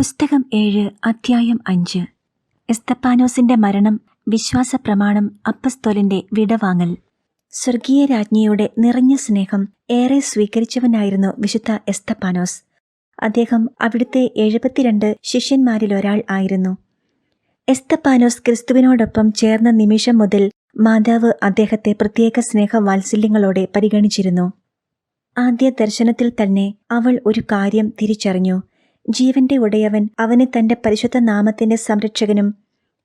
പുസ്തകം 7 അധ്യായം 5. എസ്തപ്പാനോസിന്റെ മരണം, വിശ്വാസപ്രമാണം, അപ്പസ്തോലിന്റെ വിടവാങ്ങൽ. സ്വർഗീയ രാജ്ഞിയുടെ നിറഞ്ഞ സ്നേഹം ഏറെ സ്വീകരിച്ചവനായിരുന്നു വിശുദ്ധ എസ്തപ്പാനോസ്. അദ്ദേഹം അവിടുത്തെ 72 ശിഷ്യന്മാരിലൊരാൾ ആയിരുന്നു. എസ്തപ്പാനോസ് ക്രിസ്തുവിനോടൊപ്പം ചേർന്ന നിമിഷം മുതൽ മാതാവ് അദ്ദേഹത്തെ പ്രത്യേക സ്നേഹവാത്സല്യങ്ങളോടെ പരിഗണിച്ചിരുന്നു. ആദ്യ ദർശനത്തിൽ തന്നെ അവൾ ഒരു കാര്യം തിരിച്ചറിഞ്ഞു. ജീവന്റെ ഉടയവൻ അവനെ തന്റെ പരിശുദ്ധ നാമത്തിന്റെ സംരക്ഷകനും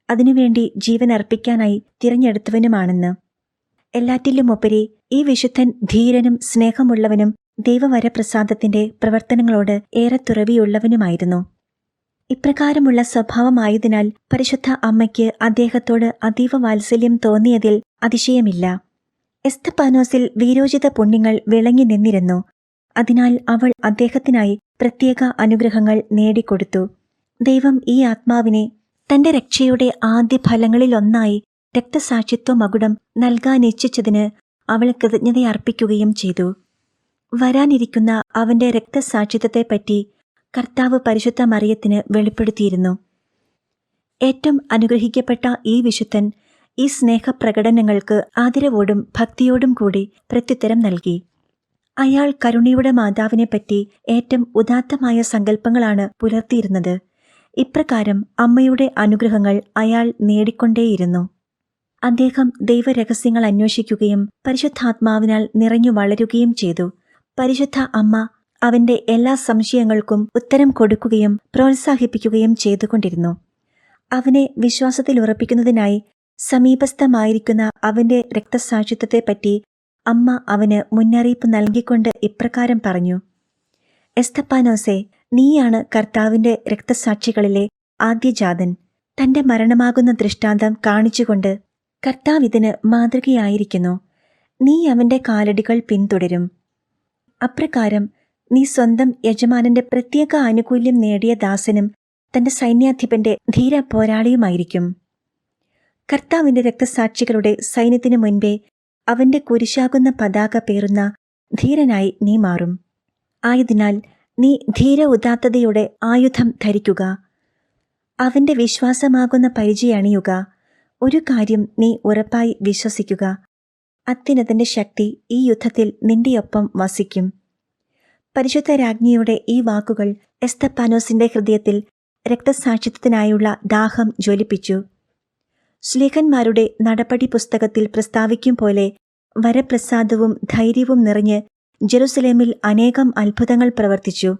അതിനുവേണ്ടി ജീവൻ അർപ്പിക്കാനായി തിരഞ്ഞെടുത്തവനുമാണെന്ന്. എല്ലാറ്റിലുമുപരി ഈ വിശുദ്ധൻ ധീരനും സ്നേഹമുള്ളവനും ദൈവവരപ്രസാദത്തിന്റെ പ്രവർത്തനങ്ങളോട് ഏറെ തുറവിയുള്ളവനുമായിരുന്നു. ഇപ്രകാരമുള്ള സ്വഭാവമായതിനാൽ പരിശുദ്ധ അമ്മയ്ക്ക് അദ്ദേഹത്തോട് അതീവ വാത്സല്യം തോന്നിയതിൽ അതിശയമില്ല. എസ്തപ്പാനോസിൽ വീരോചിത പുണ്യങ്ങൾ വിളങ്ങി നിന്നിരുന്നു. അതിനാൽ അവൾ അദ്ദേഹത്തിനായി പ്രത്യേക അനുഗ്രഹങ്ങൾ നേടിക്കൊടുത്തു. ദൈവം ഈ ആത്മാവിനെ തന്റെ രക്ഷയുടെ ആദ്യ ഫലങ്ങളിലൊന്നായി രക്തസാക്ഷിത്വ മകുടം നൽകാനിച്ഛിച്ചതിന് അവൾ കൃതജ്ഞതയർപ്പിക്കുകയും ചെയ്തു. വരാനിരിക്കുന്ന അവന്റെ രക്തസാക്ഷിത്വത്തെപ്പറ്റി കർത്താവ് പരിശുദ്ധ മറിയത്തിന് വെളിപ്പെടുത്തിയിരുന്നു. ഏറ്റവും അനുഗ്രഹിക്കപ്പെട്ട ഈ വിശുദ്ധൻ ഈ സ്നേഹപ്രകടനങ്ങൾക്ക് ആദരവോടും ഭക്തിയോടും കൂടി പ്രത്യുത്തരം നൽകി. അയാൾ കരുണയുടെ മാതാവിനെപ്പറ്റി ഏറ്റവും ഉദാത്തമായ സങ്കല്പങ്ങളാണ് പുലർത്തിയിരുന്നത്. ഇപ്രകാരം അമ്മയുടെ അനുഗ്രഹങ്ങൾ അയാൾ നേടിക്കൊണ്ടേയിരുന്നു. അദ്ദേഹം ദൈവരഹസ്യങ്ങൾ അന്വേഷിക്കുകയും പരിശുദ്ധാത്മാവിനാൽ നിറഞ്ഞു വളരുകയും ചെയ്തു. പരിശുദ്ധ അമ്മ അവന്റെ എല്ലാ സംശയങ്ങൾക്കും ഉത്തരം കൊടുക്കുകയും പ്രോത്സാഹിപ്പിക്കുകയും ചെയ്തുകൊണ്ടിരുന്നു. അവനെ വിശ്വാസത്തിൽ ഉറപ്പിക്കുന്നതിനായി സമീപസ്ഥമായിരിക്കുന്ന അവന്റെ രക്തസാക്ഷിത്വത്തെപ്പറ്റി അമ്മ അവന് മുന്നറിയിപ്പ് നൽകിക്കൊണ്ട് ഇപ്രകാരം പറഞ്ഞു: എസ്തപ്പാനോസേ, നീയാണ് കർത്താവിന്റെ രക്തസാക്ഷികളിലെ ആദ്യജാതൻ. തന്റെ മരണമാകുന്ന ദൃഷ്ടാന്തം കാണിച്ചുകൊണ്ട് കർത്താവ് ഇതിന് മാതൃകയായിരിക്കുന്നു. നീ അവന്റെ കാലടികൾ പിന്തുടരും. അപ്രകാരം നീ സ്വന്തം യജമാനന്റെ പ്രത്യേക ആനുകൂല്യം നേടിയ ദാസനും തന്റെ സൈന്യാധിപന്റെ ധീര പോരാളിയുമായിരിക്കും. കർത്താവിന്റെ രക്തസാക്ഷികളുടെ സൈന്യത്തിനു മുൻപേ അവന്റെ കുരിശാകുന്ന പതാക പേറുന്ന ധീരനായി നീ മാറും. ആയതിനാൽ നീ ധീര ഉദാത്തതയുടെ ആയുധം ധരിക്കുക. അവന്റെ വിശ്വാസമാകുന്ന പരിചയം അണിയുക. ഒരു കാര്യം നീ ഉറപ്പായി വിശ്വസിക്കുക: അത്യുന്നതന്റെ ശക്തി ഈ യുദ്ധത്തിൽ നിന്റെയൊപ്പം വസിക്കും. പരിശുദ്ധ രാജ്ഞിയുടെ ഈ വാക്കുകൾ എസ്തപ്പാനോസിന്റെ ഹൃദയത്തിൽ രക്തസാക്ഷിത്വത്തിനായുള്ള ദാഹം ജ്വലിപ്പിച്ചു. ശ്ലീഹന്മാരുടെ നടപടി പുസ്തകത്തിൽ പ്രസ്താവിക്കും പോലെ വരപ്രസാദവും ധൈര്യവും നിറഞ്ഞ് ജെറുസലേമിൽ അനേകം അത്ഭുതങ്ങൾ പ്രവർത്തിച്ചു.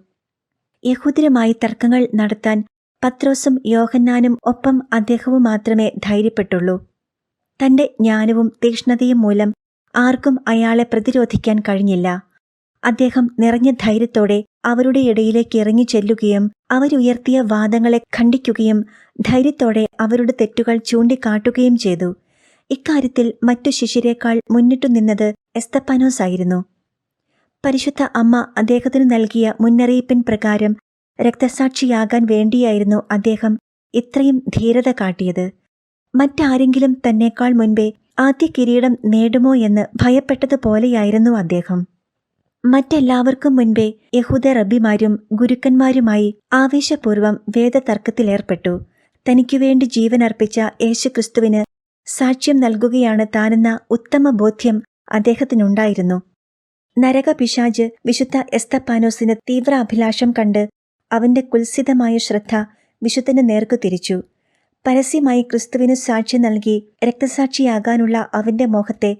യഹൂദരുമായി തർക്കങ്ങൾ നടത്താൻ പത്രോസും യോഹന്നാനും ഒപ്പം അദ്ദേഹവും മാത്രമേ ധൈര്യപ്പെട്ടുള്ളൂ. തന്റെ ജ്ഞാനവും തീക്ഷ്ണതയും മൂലം ആർക്കും അയാളെ പ്രതിരോധിക്കാൻ കഴിഞ്ഞില്ല. അദ്ദേഹം നിറഞ്ഞ ധൈര്യത്തോടെ അവരുടെ ഇടയിലേക്ക് ഇറങ്ങി ചെല്ലുകയും അവരുയർത്തിയ വാദങ്ങളെ ഖണ്ഡിക്കുകയും ധൈര്യത്തോടെ അവരുടെ തെറ്റുകൾ ചൂണ്ടിക്കാട്ടുകയും ചെയ്തു. ഇക്കാര്യത്തിൽ മറ്റു ശിഷ്യരേക്കാൾ മുന്നിട്ടു നിന്നത് എസ്തപ്പാനോസ് ആയിരുന്നു. പരിശുദ്ധ അമ്മ അദ്ദേഹത്തിന് നൽകിയ മുന്നറിയിപ്പിൻ പ്രകാരം രക്തസാക്ഷിയാകാൻ വേണ്ടിയായിരുന്നു അദ്ദേഹം ഇത്രയും ധീരത കാട്ടിയത്. മറ്റാരെങ്കിലും തന്നേക്കാൾ മുൻപേ ആദ്യ കിരീടം നേടുമോ എന്ന് ഭയപ്പെട്ടതുപോലെയായിരുന്നു അദ്ദേഹം. മറ്റെല്ലാവർക്കും മുൻപേ യഹൂദ റബ്ബിമാരും ഗുരുക്കന്മാരുമായി ആവേശപൂർവ്വം വേദതർക്കത്തിലേർപ്പെട്ടു. തനിക്കുവേണ്ടി ജീവനർപ്പിച്ച യേശുക്രിസ്തുവിന് സാക്ഷ്യം നൽകുകയാണ് താനെന്ന ഉത്തമ ബോധ്യം അദ്ദേഹത്തിനുണ്ടായിരുന്നു. നരകപിശാച് വിശുദ്ധ എസ്തപ്പാനോസിന് തീവ്ര അഭിലാഷം കണ്ട് അവന്റെ കുൽസിതമായ ശ്രദ്ധ വിശുദ്ധന് നേർക്കു തിരിച്ചു. പരസ്യമായി ക്രിസ്തുവിന് സാക്ഷി നൽകി രക്തസാക്ഷിയാകാനുള്ള അവന്റെ മോഹത്തെ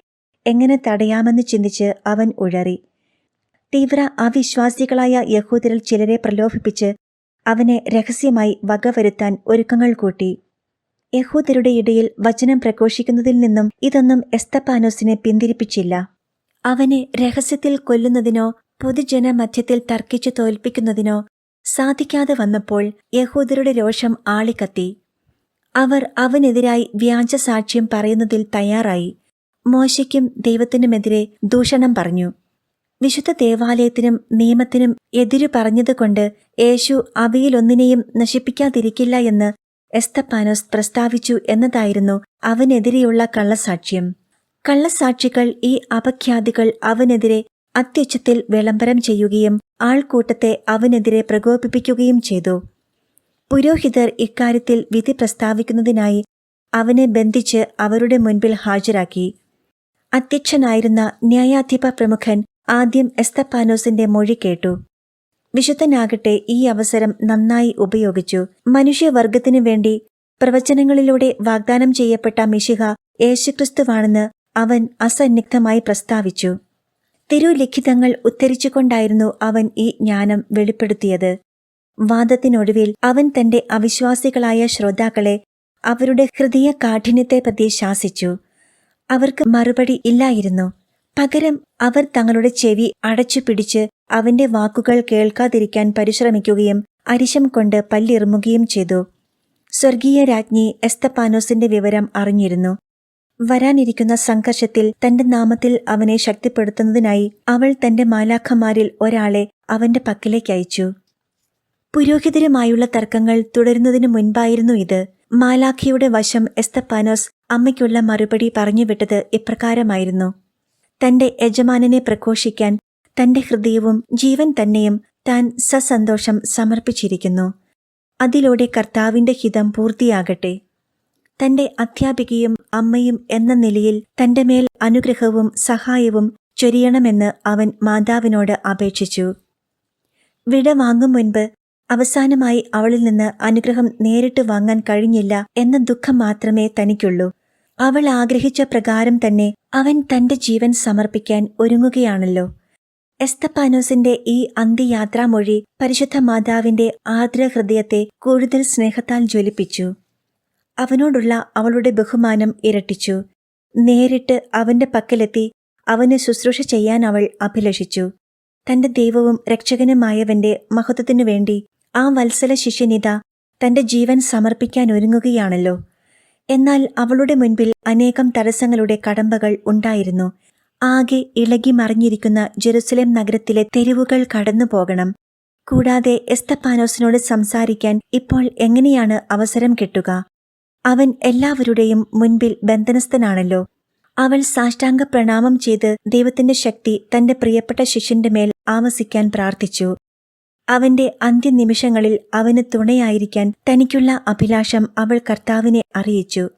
എങ്ങനെ തടയാമെന്ന് ചിന്തിച്ച് അവൻ ഉഴറി. തീവ്ര അവിശ്വാസികളായ യഹൂദരിൽ ചിലരെ പ്രലോഭിപ്പിച്ച് അവനെ രഹസ്യമായി വകവരുത്താൻ ഒരുക്കങ്ങൾ കൂട്ടി. യഹൂദരുടെ ഇടയിൽ വചനം പ്രഘോഷിക്കുന്നതിൽ നിന്നും ഇതൊന്നും എസ്തപ്പാനോസിനെ പിന്തിരിപ്പിച്ചില്ല. അവനെ രഹസ്യത്തിൽ കൊല്ലുന്നതിനോ പൊതുജനമധ്യത്തിൽ തർക്കിച്ചു തോൽപ്പിക്കുന്നതിനോ സാധിക്കാതെ വന്നപ്പോൾ യഹൂദരുടെ രോഷം ആളിക്കത്തി. അവർ അവനെതിരായി വ്യാജസാക്ഷ്യം പറയുന്നതിൽ തയ്യാറായി. മോശയ്ക്കും ദൈവത്തിനുമെതിരെ ദൂഷണം പറഞ്ഞു. വിശുദ്ധ ദേവാലയത്തിനും നിയമത്തിനും എതിരു പറഞ്ഞതുകൊണ്ട് യേശു അവയിലൊന്നിനെയും നശിപ്പിക്കാതിരിക്കില്ല എന്ന് എസ്തപ്പാനോസ് പ്രസ്താവിച്ചു എന്നതായിരുന്നു അവനെതിരെയുള്ള കള്ളസാക്ഷ്യം. കള്ളസാക്ഷികൾ ഈ അപഖ്യാതികൾ അവനെതിരെ അത്യുച്ചത്തിൽ വിളംബരം ചെയ്യുകയും ആൾക്കൂട്ടത്തെ അവനെതിരെ പ്രകോപിപ്പിക്കുകയും ചെയ്തു. പുരോഹിതർ ഇക്കാര്യത്തിൽ വിധി പ്രസ്താവിക്കുന്നതിനായി അവനെ ബന്ധിച്ച് അവരുടെ മുൻപിൽ ഹാജരാക്കി. അധ്യക്ഷനായിരുന്ന ന്യായാധിപ പ്രമുഖൻ ആദ്യം എസ്തപ്പാനോസിന്റെ മൊഴി കേട്ടു. വിശുദ്ധനാകട്ടെ ഈ അവസരം നന്നായി ഉപയോഗിച്ചു. മനുഷ്യവർഗത്തിനു വേണ്ടി പ്രവചനങ്ങളിലൂടെ വാഗ്ദാനം ചെയ്യപ്പെട്ട മിശിഹ യേശുക്രിസ്തുവാണെന്ന് അവൻ അസന്നിഗ്ധമായി പ്രസ്താവിച്ചു. തിരുലിഖിതങ്ങൾ ഉദ്ധരിച്ചുകൊണ്ടായിരുന്നു അവൻ ഈ ജ്ഞാനം വെളിപ്പെടുത്തിയത്. വാദത്തിനൊടുവിൽ അവൻ തന്റെ അവിശ്വാസികളായ ശ്രോതാക്കളെ അവരുടെ ഹൃദയ കാഠിന്യത്തെപ്പറ്റി ശാസിച്ചു. അവർക്ക് മറുപടി ഇല്ലായിരുന്നു. പകരം അവർ തങ്ങളുടെ ചെവി അടച്ചുപിടിച്ച് അവന്റെ വാക്കുകൾ കേൾക്കാതിരിക്കാൻ പരിശ്രമിക്കുകയും അരിശം കൊണ്ട് പല്ലിറുമുകയും ചെയ്തു. സ്വർഗീയ രാജ്ഞി എസ്തപ്പാനോസിന്റെ വിവരം അറിഞ്ഞിരുന്നു. വരാനിരിക്കുന്ന സംഘർഷത്തിൽ തന്റെ നാമത്തിൽ അവനെ ശക്തിപ്പെടുത്തുന്നതിനായി അവൾ തന്റെ മാലാഖമാരിൽ ഒരാളെ അവന്റെ പക്കലേക്ക് അയച്ചു. പുരോഹിതരുമായുള്ള തർക്കങ്ങൾ തുടരുന്നതിനു മുൻപായിരുന്നു ഇത്. മാലാഖയുടെ വശം എസ്തപ്പാനോസ് അമ്മയ്ക്കുള്ള മറുപടി പറഞ്ഞുവിട്ടത് ഇപ്രകാരമായിരുന്നു: തന്റെ യജമാനനെ പ്രഘോഷിക്കാൻ തന്റെ ഹൃദയവും ജീവൻ തന്നെയും താൻ സസന്തോഷം സമർപ്പിച്ചിരിക്കുന്നു. അതിലൂടെ കർത്താവിന്റെ ഹിതം പൂർത്തിയാകട്ടെ. തന്റെ അധ്യാപികയും അമ്മയും എന്ന നിലയിൽ തന്റെ മേൽ അനുഗ്രഹവും സഹായവും ചൊരിയണമെന്ന് അവൻ മാതാവിനോട് അപേക്ഷിച്ചു. വിട വാങ്ങും മുൻപ് അവസാനമായി അവളിൽ നിന്ന് അനുഗ്രഹം നേരിട്ട് വാങ്ങാൻ കഴിഞ്ഞില്ല എന്ന ദുഃഖം മാത്രമേ തനിക്കുള്ളൂ. അവൾ ആഗ്രഹിച്ച പ്രകാരം തന്നെ അവൻ തന്റെ ജീവൻ സമർപ്പിക്കാൻ ഒരുങ്ങുകയാണല്ലോ. എസ്തപ്പാനോസിന്റെ ഈ അന്ത്യയാത്രാമൊഴി പരിശുദ്ധ മാതാവിന്റെ ആർദ്രഹൃദയത്തെ കൂടുതൽ സ്നേഹത്താൽ ജ്വലിപ്പിച്ചു. അവനോടുള്ള അവളുടെ ബഹുമാനം ഇരട്ടിച്ചു. നേരിട്ട് അവന്റെ പക്കലെത്തി അവന് ശുശ്രൂഷ ചെയ്യാൻ അവൾ അഭിലഷിച്ചു. തന്റെ ദൈവവും രക്ഷകനുമായവന്റെ മഹത്വത്തിനു വേണ്ടി ആ വത്സല ശിഷ്യനിത തന്റെ ജീവൻ സമർപ്പിക്കാൻ ഒരുങ്ങുകയാണല്ലോ. എന്നാൽ അവളുടെ മുൻപിൽ അനേകം തടസ്സങ്ങളുടെ കടമ്പകൾ ഉണ്ടായിരുന്നു. ആകെ ഇളകി മറിഞ്ഞിരിക്കുന്ന ജെറുസലേം നഗരത്തിലെ തെരുവുകൾ കടന്നു പോകണം. കൂടാതെ എസ്തപ്പാനോസിനോട് സംസാരിക്കാൻ ഇപ്പോൾ എങ്ങനെയാണ് അവസരം കിട്ടുക? അവൻ എല്ലാവരുടെയും മുൻപിൽ ബന്ധനസ്ഥനാണല്ലോ. അവൾ സാഷ്ടാംഗ പ്രണാമം ചെയ്ത് ദൈവത്തിന്റെ ശക്തി തന്റെ പ്രിയപ്പെട്ട ശിഷ്യന്റെ മേൽ ആവസിക്കാൻ പ്രാർത്ഥിച്ചു. അവന്റെ അന്ത്യനിമിഷങ്ങളിൽ അവന് തുണയായിരിക്കാൻ തനിക്കുള്ള അഭിലാഷം അവൾ കർത്താവിനെ അറിയിച്ചു.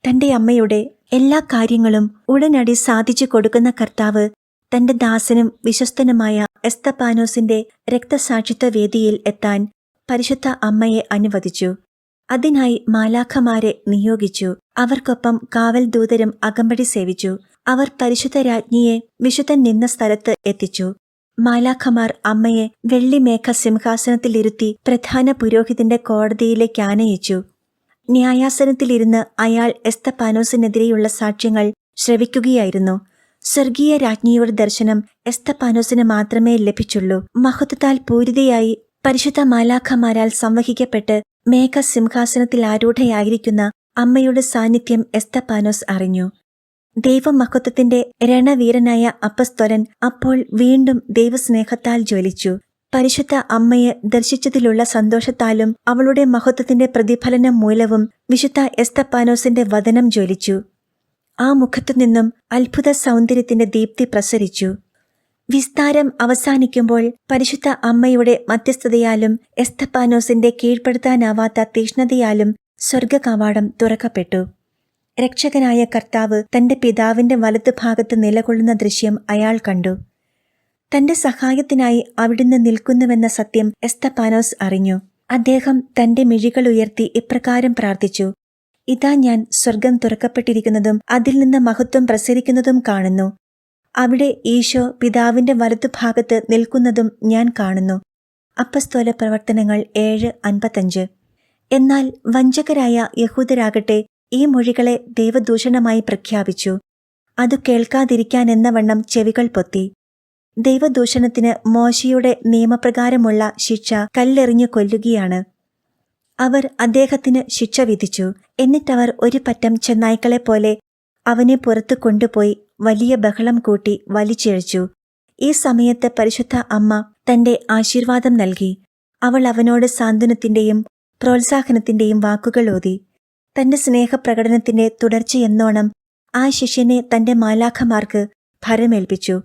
തന്റെ അമ്മയുടെ എല്ലാ കാര്യങ്ങളും ഉടനടി സാധിച്ചു കൊടുക്കുന്ന കർത്താവ് തന്റെ ദാസനും വിശ്വസ്തനുമായ എസ്തപ്പാനോസിന്റെ രക്തസാക്ഷിത്വ വേദിയിൽ എത്താൻ പരിശുദ്ധ അമ്മയെ അനുവദിച്ചു. അതിനായി മാലാഖമാരെ നിയോഗിച്ചു. അവർക്കൊപ്പം കാവൽ ദൂതരും അകമ്പടി സേവിച്ചു. അവർ പരിശുദ്ധ രാജ്ഞിയെ വിശുദ്ധൻ നിന്ന സ്ഥലത്ത് എത്തിച്ചു. മാലാഖമാർ അമ്മയെ വെള്ളിമേഘ സിംഹാസനത്തിലിരുത്തി പ്രധാന പുരോഹിതന്റെ കോടതിയിലേക്ക് ആനയിച്ചു. ന്യായാസനത്തിലിരുന്ന് അയാൾ എസ്തപ്പാനോസിനെതിരെയുള്ള സാക്ഷ്യങ്ങൾ ശ്രവിക്കുകയായിരുന്നു. സ്വർഗീയ രാജ്ഞിയുടെ ദർശനം എസ്തപ്പാനോസിന് മാത്രമേ ലഭിച്ചുള്ളൂ. മഹത്വത്താൽ പൂരിതയായി പരിശുദ്ധ മാലാഖമാരാൽ സംവഹിക്കപ്പെട്ട് മേഘസിംഹാസനത്തിലാരൂഢയായിരിക്കുന്ന അമ്മയുടെ സാന്നിധ്യം എസ്തപ്പാനോസ് അറിഞ്ഞു. ദൈവമഹത്വത്തിന്റെ രണവീരനായ അപ്പസ്തോലൻ അപ്പോൾ വീണ്ടും ദൈവസ്നേഹത്താൽ ജ്വലിച്ചു. പരിശുദ്ധ അമ്മയെ ദർശിച്ചതിലുള്ള സന്തോഷത്താലും അവളുടെ മഹത്വത്തിന്റെ പ്രതിഫലനം മൂലവും വിശുദ്ധ എസ്തപ്പാനോസിന്റെ വദനം ജ്വലിച്ചു. ആ മുഖത്തുനിന്നും അത്ഭുത സൗന്ദര്യത്തിന്റെ ദീപ്തി പ്രസരിച്ചു. വിസ്താരം അവസാനിക്കുമ്പോൾ പരിശുദ്ധ അമ്മയുടെ മധ്യസ്ഥതയാലും എസ്തപ്പാനോസിന്റെ കീഴ്പ്പെടുത്താനാവാത്ത തീക്ഷ്ണതയാലും സ്വർഗകവാടം തുറക്കപ്പെട്ടു. രക്ഷകനായ കർത്താവ് തന്റെ പിതാവിന്റെ വലതുഭാഗത്ത് നിലകൊള്ളുന്ന ദൃശ്യം അയാൾ കണ്ടു. തന്റെ സഹായത്തിനായി അവിടുന്ന് നിൽക്കുന്നുവെന്ന സത്യം എസ്തപ്പാനോസ് അറിഞ്ഞു. അദ്ദേഹം തന്റെ മിഴികൾ ഉയർത്തി ഇപ്രകാരം പ്രാർത്ഥിച്ചു: ഇതാ ഞാൻ സ്വർഗം തുറക്കപ്പെട്ടിരിക്കുന്നതും അതിൽ നിന്ന് മഹത്വം പ്രസരിക്കുന്നതും കാണുന്നു. അവിടെ ഈശോ പിതാവിന്റെ വലതുഭാഗത്ത് നിൽക്കുന്നതും ഞാൻ കാണുന്നു. അപ്പസ്തോല പ്രവർത്തനങ്ങൾ 7:55. എന്നാൽ വഞ്ചകരായ യഹൂദരാകട്ടെ ഈ മൊഴികളെ ദൈവദൂഷണമായി പ്രഖ്യാപിച്ചു. അതു കേൾക്കാതിരിക്കാനെന്നവണ്ണം ചെവികൾ പൊത്തി. ദൈവദൂഷണത്തിന് മോശയുടെ നിയമപ്രകാരമുള്ള ശിക്ഷ കല്ലെറിഞ്ഞു കൊല്ലുകയാണ്. അവർ അദ്ദേഹത്തിന് ശിക്ഷ വിധിച്ചു. എന്നിട്ടവർ ഒരു പറ്റം ചെന്നായ്ക്കളെപ്പോലെ അവനെ പുറത്തു കൊണ്ടുപോയി വലിയ ബഹളം കൂട്ടി വലിച്ചിഴച്ചു. ഈ സമയത്ത് പരിശുദ്ധ അമ്മ തന്റെ ആശീർവാദം നൽകി. അവൾ അവനോട് സാന്ത്വനത്തിന്റെയും പ്രോത്സാഹനത്തിന്റെയും വാക്കുകൾ ഓതി. തന്റെ സ്നേഹപ്രകടനത്തിന്റെ തുടർച്ചയെന്നോണം ആ ശിഷ്യനെ തന്റെ മാലാഖമാർക്ക് ഭരമേൽപ്പിച്ചു.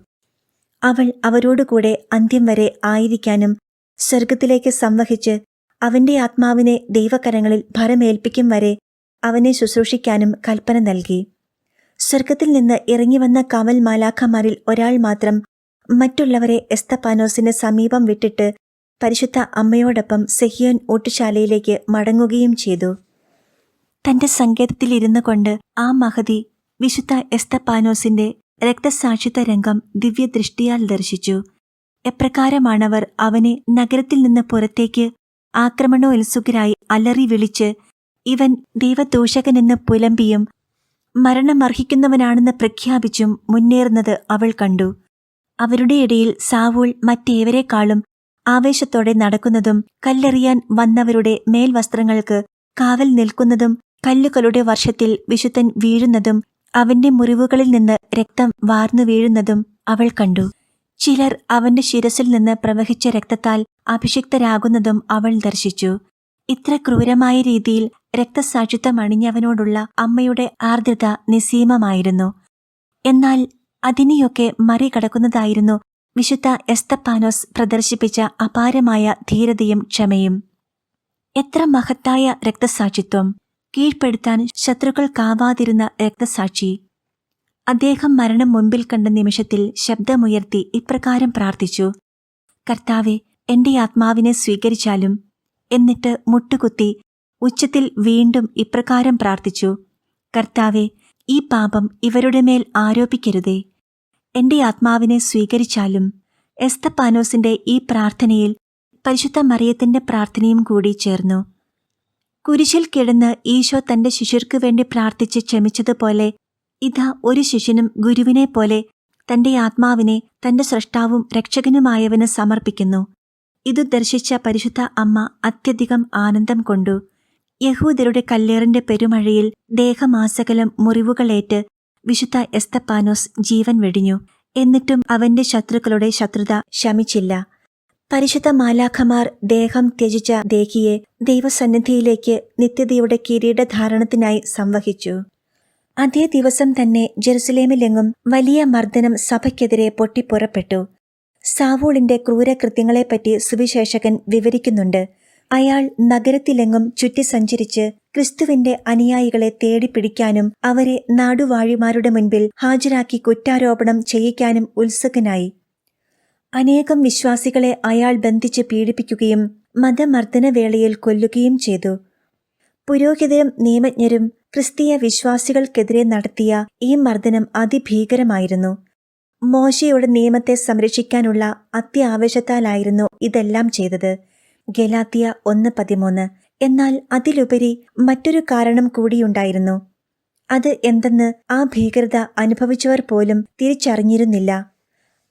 അവൾ അവരോടുകൂടെ അന്ത്യം വരെ ആയിരിക്കാനും സ്വർഗത്തിലേക്ക് സംവഹിച്ച് അവന്റെ ആത്മാവിനെ ദൈവകരങ്ങളിൽ ഭരമേൽപ്പിക്കും വരെ അവനെ ശുശ്രൂഷിക്കാനും കൽപ്പന നൽകി. സ്വർഗത്തിൽ നിന്ന് ഇറങ്ങിവന്ന കാവൽ മാലാഖമാരിൽ ഒരാൾ മാത്രം മറ്റുള്ളവരെ എസ്തപ്പാനോസിന് സമീപം വിട്ടിട്ട് പരിശുദ്ധ അമ്മയോടൊപ്പം സെഹിയോൻ ഊട്ടുശാലയിലേക്ക് മടങ്ങുകയും ചെയ്തു. തന്റെ സങ്കേതത്തിലിരുന്നു കൊണ്ട് ആ മഹതി വിശുദ്ധ എസ്തപ്പാനോസിന്റെ രക്തസാക്ഷിത്വ രംഗം ദിവ്യദൃഷ്ടിയാൽ ദർശിച്ചു. എപ്രകാരമാണവർ അവനെ നഗരത്തിൽ നിന്ന് പുറത്തേക്ക് ആക്രമണോത്സുകരായി അലറി വിളിച്ച് ഇവൻ ദൈവദൂഷകനെന്ന് പുലമ്പിയും മരണമർഹിക്കുന്നവനാണെന്ന് പ്രഖ്യാപിച്ചും മുന്നേറുന്നത് അവൾ കണ്ടു. അവരുടെ ഇടയിൽ സാവൂൾ മറ്റേവരെക്കാളും ആവേശത്തോടെ നടക്കുന്നതും കല്ലെറിയാൻ വന്നവരുടെ മേൽവസ്ത്രങ്ങൾക്ക് കാവൽ നിൽക്കുന്നതും കല്ലുകളുടെ വർഷത്തിൽ വിശുദ്ധൻ വീഴുന്നതും അവന്റെ മുറിവുകളിൽ നിന്ന് രക്തം വാർന്നു വീഴുന്നതും അവൾ കണ്ടു. ചിലർ അവന്റെ ശിരസിൽ നിന്ന് പ്രവഹിച്ച രക്തത്താൽ അഭിഷിക്തരാകുന്നതും അവൾ ദർശിച്ചു. ഇത്ര ക്രൂരമായ രീതിയിൽ രക്തസാക്ഷിത്വം അണിഞ്ഞവനോടുള്ള അമ്മയുടെ ആർദ്രത നിസ്സീമമായിരുന്നു. എന്നാൽ അതിനെയൊക്കെ മറികടക്കുന്നതായിരുന്നു വിശുദ്ധ എസ്തപ്പാനോസ് പ്രദർശിപ്പിച്ച അപാരമായ ധീരതയും ക്ഷമയും. എത്ര മഹത്തായ രക്തസാക്ഷിത്വം! കീഴ്പ്പെടുത്താൻ ശത്രുക്കൾക്കാവാതിരുന്ന രക്തസാക്ഷി. അദ്ദേഹം മരണം മുൻപിൽ കണ്ട നിമിഷത്തിൽ ശബ്ദമുയർത്തി ഇപ്രകാരം പ്രാർത്ഥിച്ചു: കർത്താവെ, എന്റെ ആത്മാവിനെ സ്വീകരിച്ചാലും. എന്നിട്ട് മുട്ടുകുത്തി ഉച്ചത്തിൽ വീണ്ടും ഇപ്രകാരം പ്രാർത്ഥിച്ചു: കർത്താവെ, ഈ പാപം ഇവരുടെ മേൽ ആരോപിക്കരുതേ. എന്റെ ആത്മാവിനെ സ്വീകരിച്ചാലും. എസ്തപ്പാനോസിന്റെ ഈ പ്രാർത്ഥനയിൽ പരിശുദ്ധ മറിയത്തിന്റെ പ്രാർത്ഥനയും കൂടി ചേർന്നു. കുരിശിൽ കിടന്ന് ഈശോ തന്റെ ശിഷ്യർക്കു വേണ്ടി പ്രാർത്ഥിച്ച് ക്ഷമിച്ചതുപോലെ ഇതാ ഒരു ശിഷ്യനും ഗുരുവിനെ പോലെ തന്റെ ആത്മാവിനെ തന്റെ സ്രഷ്ടാവും രക്ഷകനുമായവന് സമർപ്പിക്കുന്നു. ഇതു ദർശിച്ച പരിശുദ്ധ അമ്മ അത്യധികം ആനന്ദം കൊണ്ടു. യഹൂദരുടെ കല്ലേറിന്റെ പെരുമഴയിൽ ദേഹമാസകലം മുറിവുകളേറ്റ് വിശുദ്ധ എസ്തപ്പാനോസ് ജീവൻ വെടിഞ്ഞു. എന്നിട്ടും അവന്റെ ശത്രുക്കളുടെ ശത്രുത ശമിച്ചില്ല. പരിശുദ്ധ മാലാഖമാർ ദേഹം ത്യജിച്ച ദേഹിയെ ദൈവസന്നിധിയിലേക്ക് നിത്യതയുടെ കിരീടധാരണത്തിനായി സംവഹിച്ചു. അതേ ദിവസം തന്നെ ജെറുസലേമിലെങ്ങും വലിയ മർദ്ദനം സഭയ്ക്കെതിരെ പൊട്ടിപ്പുറപ്പെട്ടു. സാവൂളിന്റെ ക്രൂരകൃത്യങ്ങളെപ്പറ്റി സുവിശേഷകൻ വിവരിക്കുന്നുണ്ട്. അയാൾ നഗരത്തിലെങ്ങും ചുറ്റി സഞ്ചരിച്ച് ക്രിസ്തുവിന്റെ അനുയായികളെ തേടിപ്പിടിക്കാനും അവരെ നാടുവാഴിമാരുടെ മുൻപിൽ ഹാജരാക്കി കുറ്റാരോപണം ചെയ്യിക്കാനും ഉത്സുകനായി. അനേകം വിശ്വാസികളെ അയാൾ ബന്ധിച്ച് പീഡിപ്പിക്കുകയും മതമർദ്ദനവേളയിൽ കൊല്ലുകയും ചെയ്തു. പുരോഹിതരും നിയമജ്ഞരും ക്രിസ്തീയ വിശ്വാസികൾക്കെതിരെ നടത്തിയ ഈ മർദ്ദനം അതിഭീകരമായിരുന്നു. മോശയുടെ നിയമത്തെ സംരക്ഷിക്കാനുള്ള അത്യാവേശത്താലായിരുന്നു ഇതെല്ലാം ചെയ്തത്. ഗലാത്യ 1:13. എന്നാൽ അതിലുപരി മറ്റൊരു കാരണം കൂടിയുണ്ടായിരുന്നു. അത് എന്തെന്ന് ആ ഭീകരത അനുഭവിച്ചവർ പോലും തിരിച്ചറിഞ്ഞിരുന്നില്ല.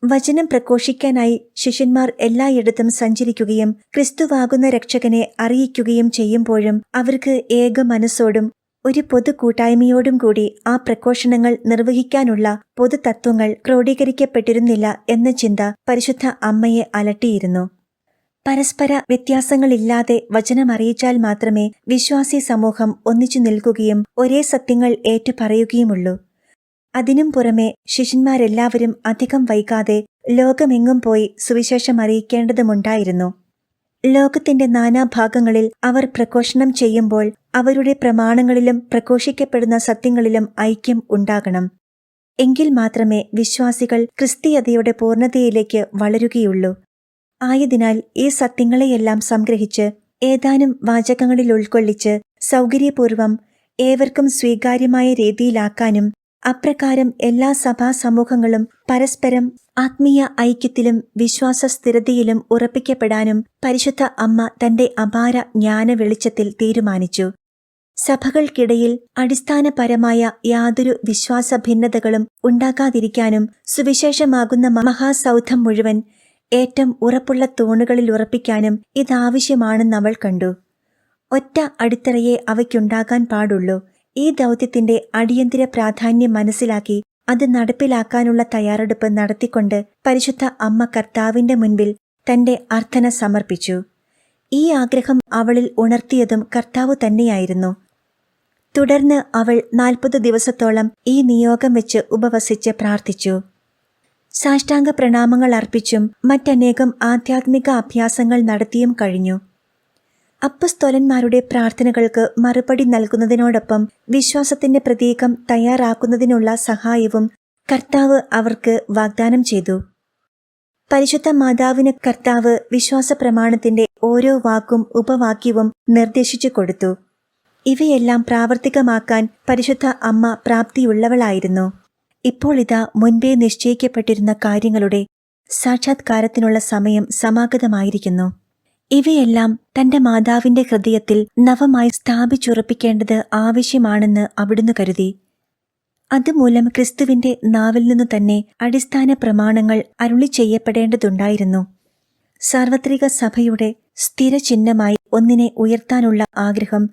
വചനം പ്രഘോഷിക്കാനായി ശിഷ്യന്മാർ എല്ലായിടത്തും സഞ്ചരിക്കുകയും ക്രിസ്തുവാകുന്ന രക്ഷകനെ അറിയിക്കുകയും ചെയ്യുമ്പോഴും അവർക്ക് ഏക മനസ്സോടും ഒരു പൊതു കൂട്ടായ്മയോടും കൂടി ആ പ്രഘോഷണങ്ങൾ നിർവഹിക്കാനുള്ള പൊതുതത്വങ്ങൾ ക്രോഡീകരിക്കപ്പെട്ടിരുന്നില്ല എന്ന ചിന്ത പരിശുദ്ധ അമ്മയെ അലട്ടിയിരുന്നു. പരസ്പര വ്യത്യാസങ്ങളില്ലാതെ വചനമറിയിച്ചാൽ മാത്രമേ വിശ്വാസി സമൂഹം ഒന്നിച്ചു നിൽക്കുകയും ഒരേ സത്യങ്ങൾ ഏറ്റുപറയുകയുമുള്ളൂ. അതിനും പുറമെ ശിഷ്യന്മാരെല്ലാവരും അധികം വൈകാതെ ലോകമെങ്ങും പോയി സുവിശേഷം അറിയിക്കേണ്ടതുമുണ്ടായിരുന്നു. ലോകത്തിന്റെ നാനാഭാഗങ്ങളിൽ അവർ പ്രഘോഷണം ചെയ്യുമ്പോൾ അവരുടെ പ്രമാണങ്ങളിലും പ്രഘോഷിക്കപ്പെടുന്ന സത്യങ്ങളിലും ഐക്യം ഉണ്ടാകണം. എങ്കിൽ മാത്രമേ വിശ്വാസികൾ ക്രിസ്തീയതയുടെ പൂർണ്ണതയിലേക്ക് വളരുകയുള്ളൂ. ആയതിനാൽ ഈ സത്യങ്ങളെയെല്ലാം സംഗ്രഹിച്ച് ഏതാനും വാചകങ്ങളിൽ ഉൾക്കൊള്ളിച്ച് സൗകര്യപൂർവം ഏവർക്കും സ്വീകാര്യമായ രീതിയിലാക്കാനും അപ്രകാരം എല്ലാ സഭാ സമൂഹങ്ങളും പരസ്പരം ആത്മീയ ഐക്യത്തിലും വിശ്വാസ സ്ഥിരതയിലും ഉറപ്പിക്കപ്പെടാനും പരിശുദ്ധ അമ്മ തന്റെ അപാര ജ്ഞാന വെളിച്ചത്തിൽ തീരുമാനിച്ചു. സഭകൾക്കിടയിൽ അടിസ്ഥാനപരമായ യാതൊരു വിശ്വാസ ഭിന്നതകളും ഉണ്ടാകാതിരിക്കാനും സുവിശേഷമാകുന്ന മഹാസൗധം മുഴുവൻ ഏറ്റവും ഉറപ്പുള്ള തൂണുകളിൽ ഉറപ്പിക്കാനും ഇതാവശ്യമാണെന്നവൾ കണ്ടു. ഒറ്റ അടിത്തറയെ അവയ്ക്കുണ്ടാകാൻ പാടുള്ളൂ. ഈ ദൗത്യത്തിന്റെ അടിയന്തര പ്രാധാന്യം മനസ്സിലാക്കി അത് നടപ്പിലാക്കാനുള്ള തയ്യാറെടുപ്പ് നടത്തിക്കൊണ്ട് പരിശുദ്ധ അമ്മ കർത്താവിന്റെ മുൻപിൽ തന്റെ അർത്ഥന സമർപ്പിച്ചു. ഈ ആഗ്രഹം അവളിൽ ഉണർത്തിയതും കർത്താവ് തന്നെയായിരുന്നു. തുടർന്ന് അവൾ 40 ദിവസത്തോളം ഈ നിയോഗം വെച്ച് ഉപവസിച്ച് പ്രാർത്ഥിച്ചു. സാഷ്ടാംഗ പ്രണാമങ്ങൾ അർപ്പിച്ചും മറ്റനേകം ആധ്യാത്മിക അഭ്യാസങ്ങൾ നടത്തിയും കഴിഞ്ഞു. അപ്പസ്തോലന്മാരുടെ പ്രാർത്ഥനകൾക്ക് മറുപടി നൽകുന്നതിനോടൊപ്പം വിശ്വാസത്തിന്റെ പ്രതീകം തയ്യാറാക്കുന്നതിനുള്ള സഹായവും കർത്താവ് അവർക്ക് വാഗ്ദാനം ചെയ്തു. പരിശുദ്ധ മാതാവിന് കർത്താവ് വിശ്വാസ പ്രമാണത്തിന്റെ ഓരോ വാക്കും ഉപവാക്യവും നിർദ്ദേശിച്ചു കൊടുത്തു. ഇവയെല്ലാം പ്രാവർത്തികമാക്കാൻ പരിശുദ്ധ അമ്മ പ്രാപ്തിയുള്ളവളായിരുന്നു. ഇപ്പോൾ ഇതാ മുൻപേ നിശ്ചയിക്കപ്പെട്ടിരുന്ന കാര്യങ്ങളുടെ സാക്ഷാത്കാരത്തിനുള്ള സമയം സമാഗതമായിരിക്കുന്നു. ഇവയെല്ലാം തന്റെ മാതാവിന്റെ ഹൃദയത്തിൽ നവമായി സ്ഥാപിച്ചുറപ്പിക്കേണ്ടത് ആവശ്യമാണെന്ന് അവിടുന്ന് കരുതി. അതുമൂലം ക്രിസ്തുവിന്റെ നാവിൽ നിന്നു തന്നെ അടിസ്ഥാന പ്രമാണങ്ങൾ അരുളി ചെയ്യപ്പെടേണ്ടതുണ്ടായിരുന്നു. സാർവത്രിക സഭയുടെ സ്ഥിരചിഹ്നമായി ഒന്നിനെ ഉയർത്താനുള്ള ആഗ്രഹം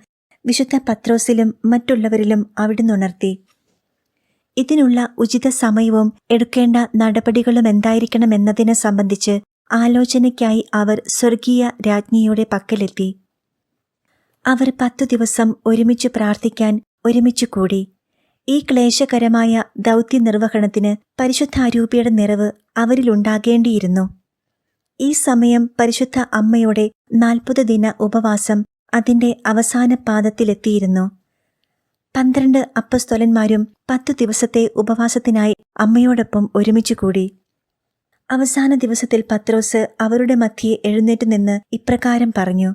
വിശുദ്ധ പത്രോസിലും മറ്റുള്ളവരിലും അവിടുന്ന് ഉണർത്തി. ഇതിനുള്ള ഉചിത സമയവും എടുക്കേണ്ട നടപടികളും എന്തായിരിക്കണമെന്നതിനെ സംബന്ധിച്ച് ആലോചനയ്ക്കായി അവർ സ്വർഗീയ രാജ്ഞിയുടെ പക്കലെത്തി. അവർ 10 ദിവസം ഒരുമിച്ച് പ്രാർത്ഥിക്കാൻ ഒരുമിച്ച് കൂടി. ഈ ക്ലേശകരമായ ദൗത്യ നിർവഹണത്തിന് പരിശുദ്ധാരൂപിയുടെ നിറവ് അവരിലുണ്ടാകേണ്ടിയിരുന്നു. ഈ സമയം പരിശുദ്ധ അമ്മയുടെ 40 ദിന ഉപവാസം അതിന്റെ അവസാന പാദത്തിലെത്തിയിരുന്നു. 12 അപ്പസ്തോലന്മാരും 10 ദിവസത്തെ ഉപവാസത്തിനായി അമ്മയോടൊപ്പം ഒരുമിച്ച് കൂടി. അവസാന ദിവസത്തിൽ പത്രോസ് അവരുടെ മധ്യേ എഴുന്നേറ്റ് നിന്ന് ഇപ്രകാരം പറഞ്ഞു: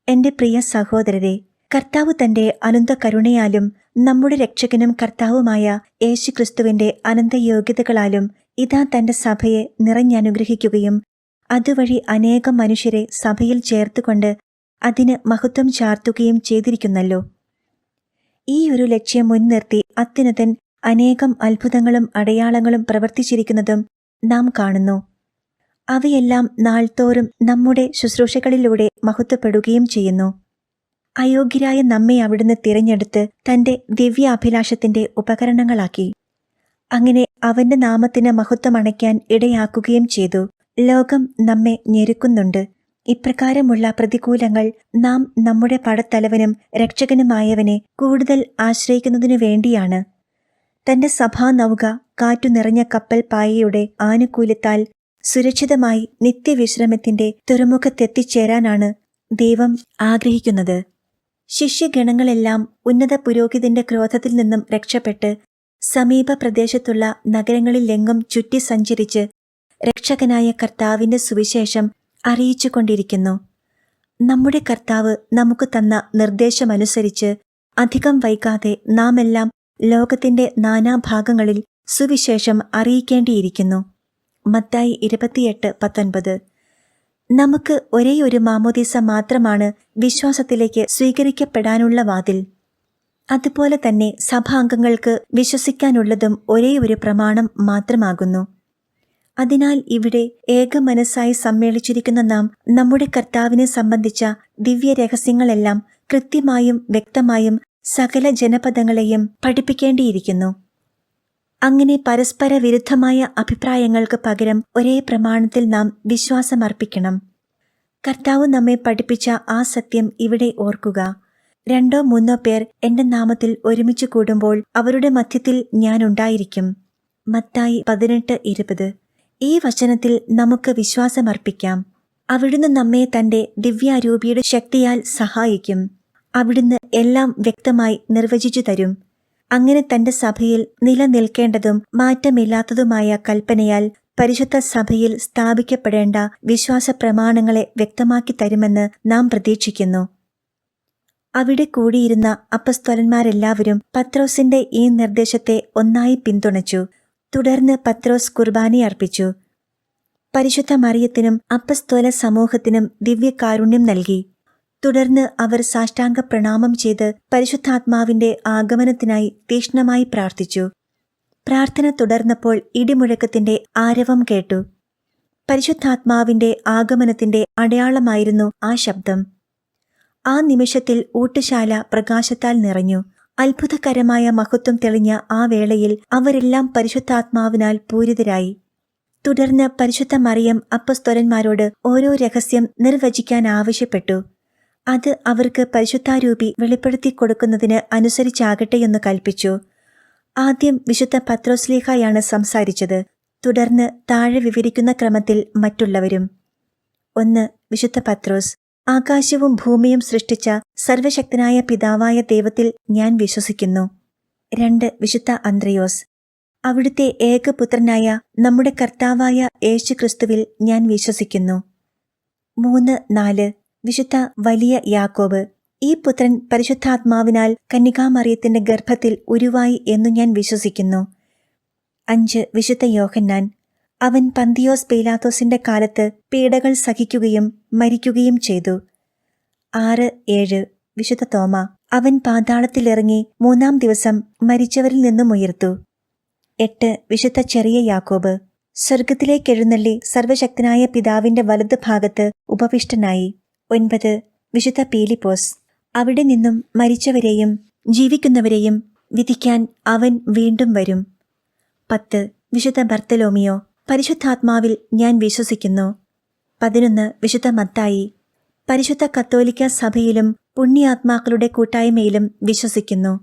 എന്റെ പ്രിയ സഹോദരരെ, കർത്താവ് തന്റെ അനന്ത കരുണയാലും നമ്മുടെ രക്ഷകനും കർത്താവുമായ യേശുക്രിസ്തുവിന്റെ അനന്ത യോഗ്യതകളാലും ഇതാ തന്റെ സഭയെ നിറഞ്ഞനുഗ്രഹിക്കുകയും അതുവഴി അനേകം മനുഷ്യരെ സഭയിൽ ചേർത്തുകൊണ്ട് അതിന് മഹത്വം ചാർത്തുകയും ചെയ്തിരിക്കുന്നല്ലോ. ഈ ഒരു ലക്ഷ്യം മുൻനിർത്തി അത്യുന്നതൻ അനേകം അത്ഭുതങ്ങളും അടയാളങ്ങളും പ്രവർത്തിച്ചിരിക്കുന്നതും നാം കാണുന്നു. അവയെല്ലാം നാൾതോറും നമ്മുടെ ശുശ്രൂഷകളിലൂടെ മഹത്വപ്പെടുകയും ചെയ്യുന്നു. അയോഗ്യരായ നമ്മെ അവിടുന്ന് തിരഞ്ഞെടുത്ത് തന്റെ ദിവ്യാഭിലാഷത്തിന്റെ ഉപകരണങ്ങളാക്കി. അങ്ങനെ അവന്റെ നാമത്തിന് മഹത്വമണയ്ക്കാൻ ഇടയാക്കുകയും ചെയ്തു. ലോകം നമ്മെ ഞെരുക്കുന്നുണ്ട്. ഇപ്രകാരമുള്ള പ്രതികൂലങ്ങൾ നാം നമ്മുടെ പടത്തലവനും രക്ഷകനുമായവനെ കൂടുതൽ ആശ്രയിക്കുന്നതിനു വേണ്ടിയാണ്. തന്റെ സഭാനൗക കാറ്റു നിറഞ്ഞ കപ്പൽ പായയുടെ ആനുകൂല്യത്താൽ സുരക്ഷിതമായി നിത്യവിശ്രമത്തിന്റെ തുറമുഖത്തെത്തിച്ചേരാനാണ് ദൈവം ആഗ്രഹിക്കുന്നത്. ശിഷ്യഗണങ്ങളെല്ലാം ഉന്നത പുരോഹിതന്റെ ക്രോധത്തിൽ നിന്നും രക്ഷപ്പെട്ട് സമീപ പ്രദേശത്തുള്ള നഗരങ്ങളിലെങ്ങും ചുറ്റി സഞ്ചരിച്ച് രക്ഷകനായ കർത്താവിന്റെ സുവിശേഷം അറിയിച്ചുകൊണ്ടിരിക്കുന്നു. നമ്മുടെ കർത്താവ് നമുക്ക് തന്ന നിർദ്ദേശമനുസരിച്ച് അധികം വൈകാതെ നാം എല്ലാം ലോകത്തിന്റെ നാനാഭാഗങ്ങളിൽ സുവിശേഷം അറിയിക്കേണ്ടിയിരിക്കുന്നു. മത്തായി 28:19. നമുക്ക് ഒരേയൊരു മാമോദീസ മാത്രമാണ് വിശ്വാസത്തിലേക്ക് സ്വീകരിക്കപ്പെടാനുള്ള വാതിൽ. അതുപോലെ തന്നെ സഭാംഗങ്ങൾക്ക് വിശ്വസിക്കാനുള്ളതും ഒരേ ഒരു പ്രമാണം മാത്രമാകുന്നു. അതിനാൽ ഇവിടെ ഏകമനസ്സായി സമ്മേളിച്ചിരിക്കുന്ന നാം നമ്മുടെ കർത്താവിനെ സംബന്ധിച്ച ദിവ്യരഹസ്യങ്ങളെല്ലാം കൃത്യമായും വ്യക്തമായും സകല ജനപദങ്ങളെയും പഠിപ്പിക്കേണ്ടിയിരിക്കുന്നു. അങ്ങനെ പരസ്പര വിരുദ്ധമായ അഭിപ്രായങ്ങൾക്ക് പകരം ഒരേ പ്രമാണത്തിൽ നാം വിശ്വാസമർപ്പിക്കണം. കർത്താവ് നമ്മെ പഠിപ്പിച്ച ആ സത്യം ഇവിടെ ഓർക്കുക: 2-3 പേർ എന്റെ നാമത്തിൽ ഒരുമിച്ച് കൂടുമ്പോൾ അവരുടെ മധ്യത്തിൽ ഞാനുണ്ടായിരിക്കും. മത്തായി 18:20. ഈ വചനത്തിൽ നമുക്ക് വിശ്വാസമർപ്പിക്കാം. അവിടുന്ന് നമ്മെ തന്റെ ദിവ്യാരൂപിയുടെ ശക്തിയാൽ സഹായിക്കും. അവിടുന്ന് എല്ലാം വ്യക്തമായി നിർവചിച്ചു തരും. അങ്ങനെ തന്റെ സഭയിൽ നിലനിൽക്കേണ്ടതും മാറ്റമില്ലാത്തതുമായ കൽപ്പനയാൽ പരിശുദ്ധ സഭയിൽ സ്ഥാപിക്കപ്പെടേണ്ട വിശ്വാസ പ്രമാണങ്ങളെ വ്യക്തമാക്കി തരുമെന്ന് നാം പ്രതീക്ഷിക്കുന്നു. അവിടെ കൂടിയിരുന്ന അപ്പസ്തോലന്മാരെല്ലാവരും പത്രോസിന്റെ ഈ നിർദ്ദേശത്തെ ഒന്നായി പിന്തുണച്ചു. തുടർന്ന് പത്രോസ് കുർബാന അർപ്പിച്ചു. പരിശുദ്ധ മറിയത്തിനും അപ്പസ്തോല സമൂഹത്തിനും ദിവ്യകാരുണ്യം നൽകി. തുടർന്ന് അവർ സാഷ്ടാംഗ പ്രണാമം ചെയ്ത് പരിശുദ്ധാത്മാവിന്റെ ആഗമനത്തിനായി തീക്ഷ്ണമായി പ്രാർത്ഥിച്ചു. പ്രാർത്ഥന തുടർന്നപ്പോൾ ഇടിമുഴക്കത്തിന്റെ ആരവം കേട്ടു. പരിശുദ്ധാത്മാവിന്റെ ആഗമനത്തിന്റെ അടയാളമായിരുന്നു ആ ശബ്ദം. ആ നിമിഷത്തിൽ ഊട്ടുശാല പ്രകാശത്താൽ നിറഞ്ഞു. അത്ഭുതകരമായ മഹത്വം തെളിഞ്ഞ ആ വേളയിൽ അവരെല്ലാം പരിശുദ്ധാത്മാവിനാൽ പൂരിതരായി. തുടർന്ന് പരിശുദ്ധ മറിയം അപ്പസ്തോലന്മാരോട് ഓരോ രഹസ്യം നിർവചിക്കാൻ ആവശ്യപ്പെട്ടു. അത് അവർക്ക് പരിശുദ്ധാരൂപി വെളിപ്പെടുത്തി കൊടുക്കുന്നതിന് അനുസരിച്ചാകട്ടെയെന്ന് കൽപ്പിച്ചു. ആദ്യം വിശുദ്ധ പത്രോസ്ലീഹായാണ് സംസാരിച്ചത്. തുടർന്ന് താഴെ വിവരിക്കുന്ന ക്രമത്തിൽ മറ്റുള്ളവരും. 1. വിശുദ്ധ പത്രോസ്. ആകാശവും ഭൂമിയും സൃഷ്ടിച്ച സർവശക്തനായ പിതാവായ ദൈവത്തിൽ ഞാൻ വിശ്വസിക്കുന്നു. 2 വിശുദ്ധ അന്ത്രയോസ്. അവിടുത്തെ ഏകപുത്രനായ നമ്മുടെ കർത്താവായ യേശുക്രിസ്തുവിൽ ഞാൻ വിശ്വസിക്കുന്നു. 3, 4 വിശുദ്ധ വലിയ യാക്കോബ്. ഈ പുത്രൻ പരിശുദ്ധാത്മാവിനാൽ കന്യകാമറിയത്തിന്റെ ഗർഭത്തിൽ ഉരുവായി എന്നു ഞാൻ വിശ്വസിക്കുന്നു. 5 വിശുദ്ധ യോഹന്നാൻ. അവൻ പന്തിയോസ് പീലാത്തോസിന്റെ കാലത്ത് പീഡകൾ സഹിക്കുകയും മരിക്കുകയും ചെയ്തു. 6, 7 വിശുദ്ധ തോമ. അവൻ പാതാളത്തിലിറങ്ങി 3-ാം ദിവസം മരിച്ചവരിൽ നിന്നും ഉയർത്തു. 8 വിശുദ്ധ ചെറിയ യാക്കോബ്. സ്വർഗത്തിലേക്കെഴുന്നള്ളി സർവശക്തനായ പിതാവിന്റെ വലത് ഭാഗത്ത് ഉപവിഷ്ടനായി. 9 വിശുദ്ധ പീലിപ്പോസ്. അവിടെ നിന്നും മരിച്ചവരെയും ജീവിക്കുന്നവരെയും വിധിക്കാൻ അവൻ വീണ്ടും വരും. 10 വിശുദ്ധ ബർത്തലോമിയോ. പരിശുദ്ധാത്മാവിൽ ഞാൻ വിശ്വസിക്കുന്നു. 11 വിശുദ്ധ മത്തായി. പരിശുദ്ധ കത്തോലിക്ക സഭയിലും പുണ്യാത്മാക്കളുടെ കൂട്ടായ്മയിലും വിശ്വസിക്കുന്നു.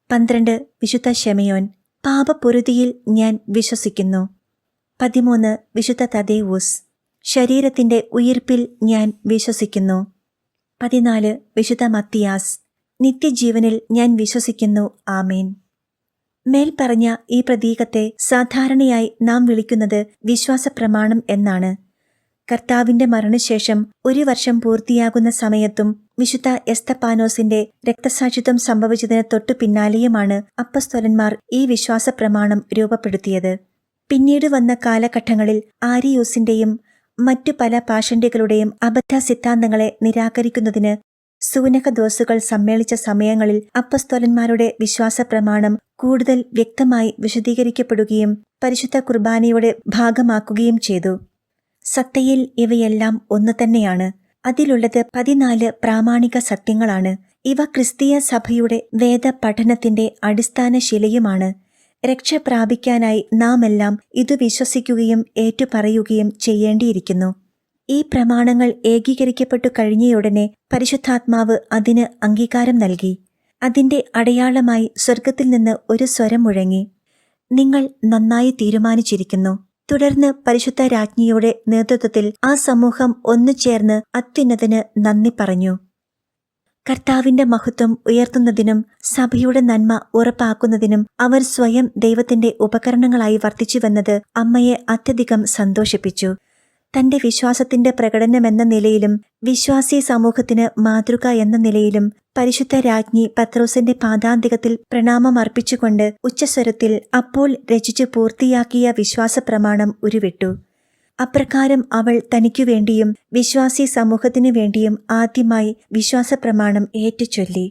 12 വിശുദ്ധ ശെമയോൻ. പാപപ്പൊറുതിയിൽ ഞാൻ വിശ്വസിക്കുന്നു. 13 വിശുദ്ധ തദേവൂസ്. ശരീരത്തിന്റെ ഉയിർപ്പിൽ ഞാൻ വിശ്വസിക്കുന്നു. 14 വിശുദ്ധ മത്തിയാസ്. നിത്യജീവനിൽ ഞാൻ വിശ്വസിക്കുന്നു. ആമേൻ. മേൽപ്പറഞ്ഞ ഈ പ്രതീകത്തെ സാധാരണയായി നാം വിളിക്കുന്നത് വിശ്വാസപ്രമാണം എന്നാണ്. കർത്താവിന്റെ മരണശേഷം 1 വർഷം പൂർത്തിയാകുന്ന സമയത്തും വിശുദ്ധ എസ്തപ്പാനോസിന്റെ രക്തസാക്ഷിത്വം സംഭവിച്ചതിന് തൊട്ടു പിന്നാലെയുമാണ് അപ്പസ്തോലന്മാർ ഈ വിശ്വാസപ്രമാണം രൂപപ്പെടുത്തിയത്. പിന്നീട് വന്ന കാലഘട്ടങ്ങളിൽ ആരിയൂസിന്റെയും മറ്റു പല പാഷണ്ഡികളുടെയും അബദ്ധ സിദ്ധാന്തങ്ങളെ നിരാകരിക്കുന്നതിന് സൂനകദോസുകൾ സമ്മേളിച്ച സമയങ്ങളിൽ അപ്പസ്തോലന്മാരുടെ വിശ്വാസപ്രമാണം കൂടുതൽ വ്യക്തമായി വിശദീകരിക്കപ്പെടുകയും പരിശുദ്ധ കുർബാനയുടെ ഭാഗമാക്കുകയും ചെയ്തു. സത്തയിൽ ഇവയെല്ലാം ഒന്നു തന്നെയാണ്. അതിലുള്ളത് 14 പ്രാമാണിക സത്യങ്ങളാണ്. ഇവ ക്രിസ്തീയ സഭയുടെ വേദ പഠനത്തിന്റെ അടിസ്ഥാന ശിലയുമാണ്. രക്ഷ പ്രാപിക്കാനായി നാമെല്ലാം ഇതു വിശ്വസിക്കുകയും ഏറ്റുപറയുകയും ചെയ്യേണ്ടിയിരിക്കുന്നു. ഈ പ്രമാണങ്ങൾ ഏകീകരിക്കപ്പെട്ടു കഴിഞ്ഞയുടനെ പരിശുദ്ധാത്മാവ് അതിന് അംഗീകാരം നൽകി. അതിന്റെ അടയാളമായി സ്വർഗത്തിൽ നിന്ന് ഒരു സ്വരം മുഴങ്ങി, നിങ്ങൾ നന്നായി തീരുമാനിച്ചിരിക്കുന്നു. തുടർന്ന് പരിശുദ്ധ രാജ്ഞിയുടെ നേതൃത്വത്തിൽ ആ സമൂഹം ഒന്നുചേർന്ന് അത്യുന്നതന് നന്ദി പറഞ്ഞു. കർത്താവിന്റെ മഹത്വം ഉയർത്തുന്നതിനും സഭയുടെ നന്മ ഉറപ്പാക്കുന്നതിനും അവർ സ്വയം ദൈവത്തിന്റെ ഉപകരണങ്ങളായി വർത്തിച്ചുവെന്നത് അമ്മയെ അത്യധികം സന്തോഷിപ്പിച്ചു. തന്റെ വിശ്വാസത്തിന്റെ പ്രകടനമെന്ന നിലയിലും വിശ്വാസി സമൂഹത്തിന് മാതൃക എന്ന നിലയിലും പരിശുദ്ധ രാജ്ഞി പത്രോസിന്റെ പാദാന്തികത്തിൽ പ്രണാമമർപ്പിച്ചുകൊണ്ട് ഉച്ചസ്വരത്തിൽ അപ്പോൾ രചിച്ചു പൂർത്തിയാക്കിയ വിശ്വാസപ്രമാണം ഉരുവിട്ടു. അപ്രകാരം അവൾ തനിക്കുവേണ്ടിയും വിശ്വാസി സമൂഹത്തിനു വേണ്ടിയും ആദ്യമായി വിശ്വാസപ്രമാണം ഏറ്റുചൊല്ലി.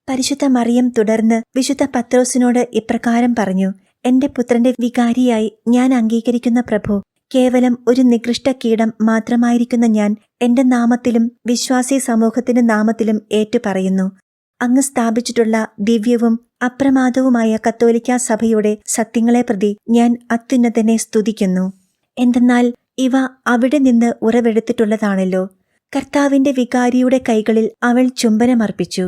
പരിശുദ്ധ മറിയം തുടർന്ന് വിശുദ്ധ പത്രോസിനോട് ഇപ്രകാരം പറഞ്ഞു, എന്റെ പുത്രന്റെ വികാരിയായി ഞാൻ അംഗീകരിക്കുന്ന പ്രഭു, കേവലം ഒരു നികൃഷ്ട കീടം മാത്രമായിരിക്കുന്ന ഞാൻ എന്റെ നാമത്തിലും വിശ്വാസി സമൂഹത്തിന്റെ നാമത്തിലും ഏറ്റുപറയുന്നു. അങ്ങ് സ്ഥാപിച്ചിട്ടുള്ള ദിവ്യവും അപ്രമാദവുമായ കത്തോലിക്കാ സഭയുടെ സത്യങ്ങളെ പ്രതി ഞാൻ അത്യുന്നതനെ സ്തുതിക്കുന്നു. എന്തെന്നാൽ ഇവ അവിടെ നിന്ന് ഉറവെടുത്തിട്ടുള്ളതാണല്ലോ. കർത്താവിന്റെ വികാരിയുടെ കൈകളിൽ അവൾ ചുംബനമർപ്പിച്ചു.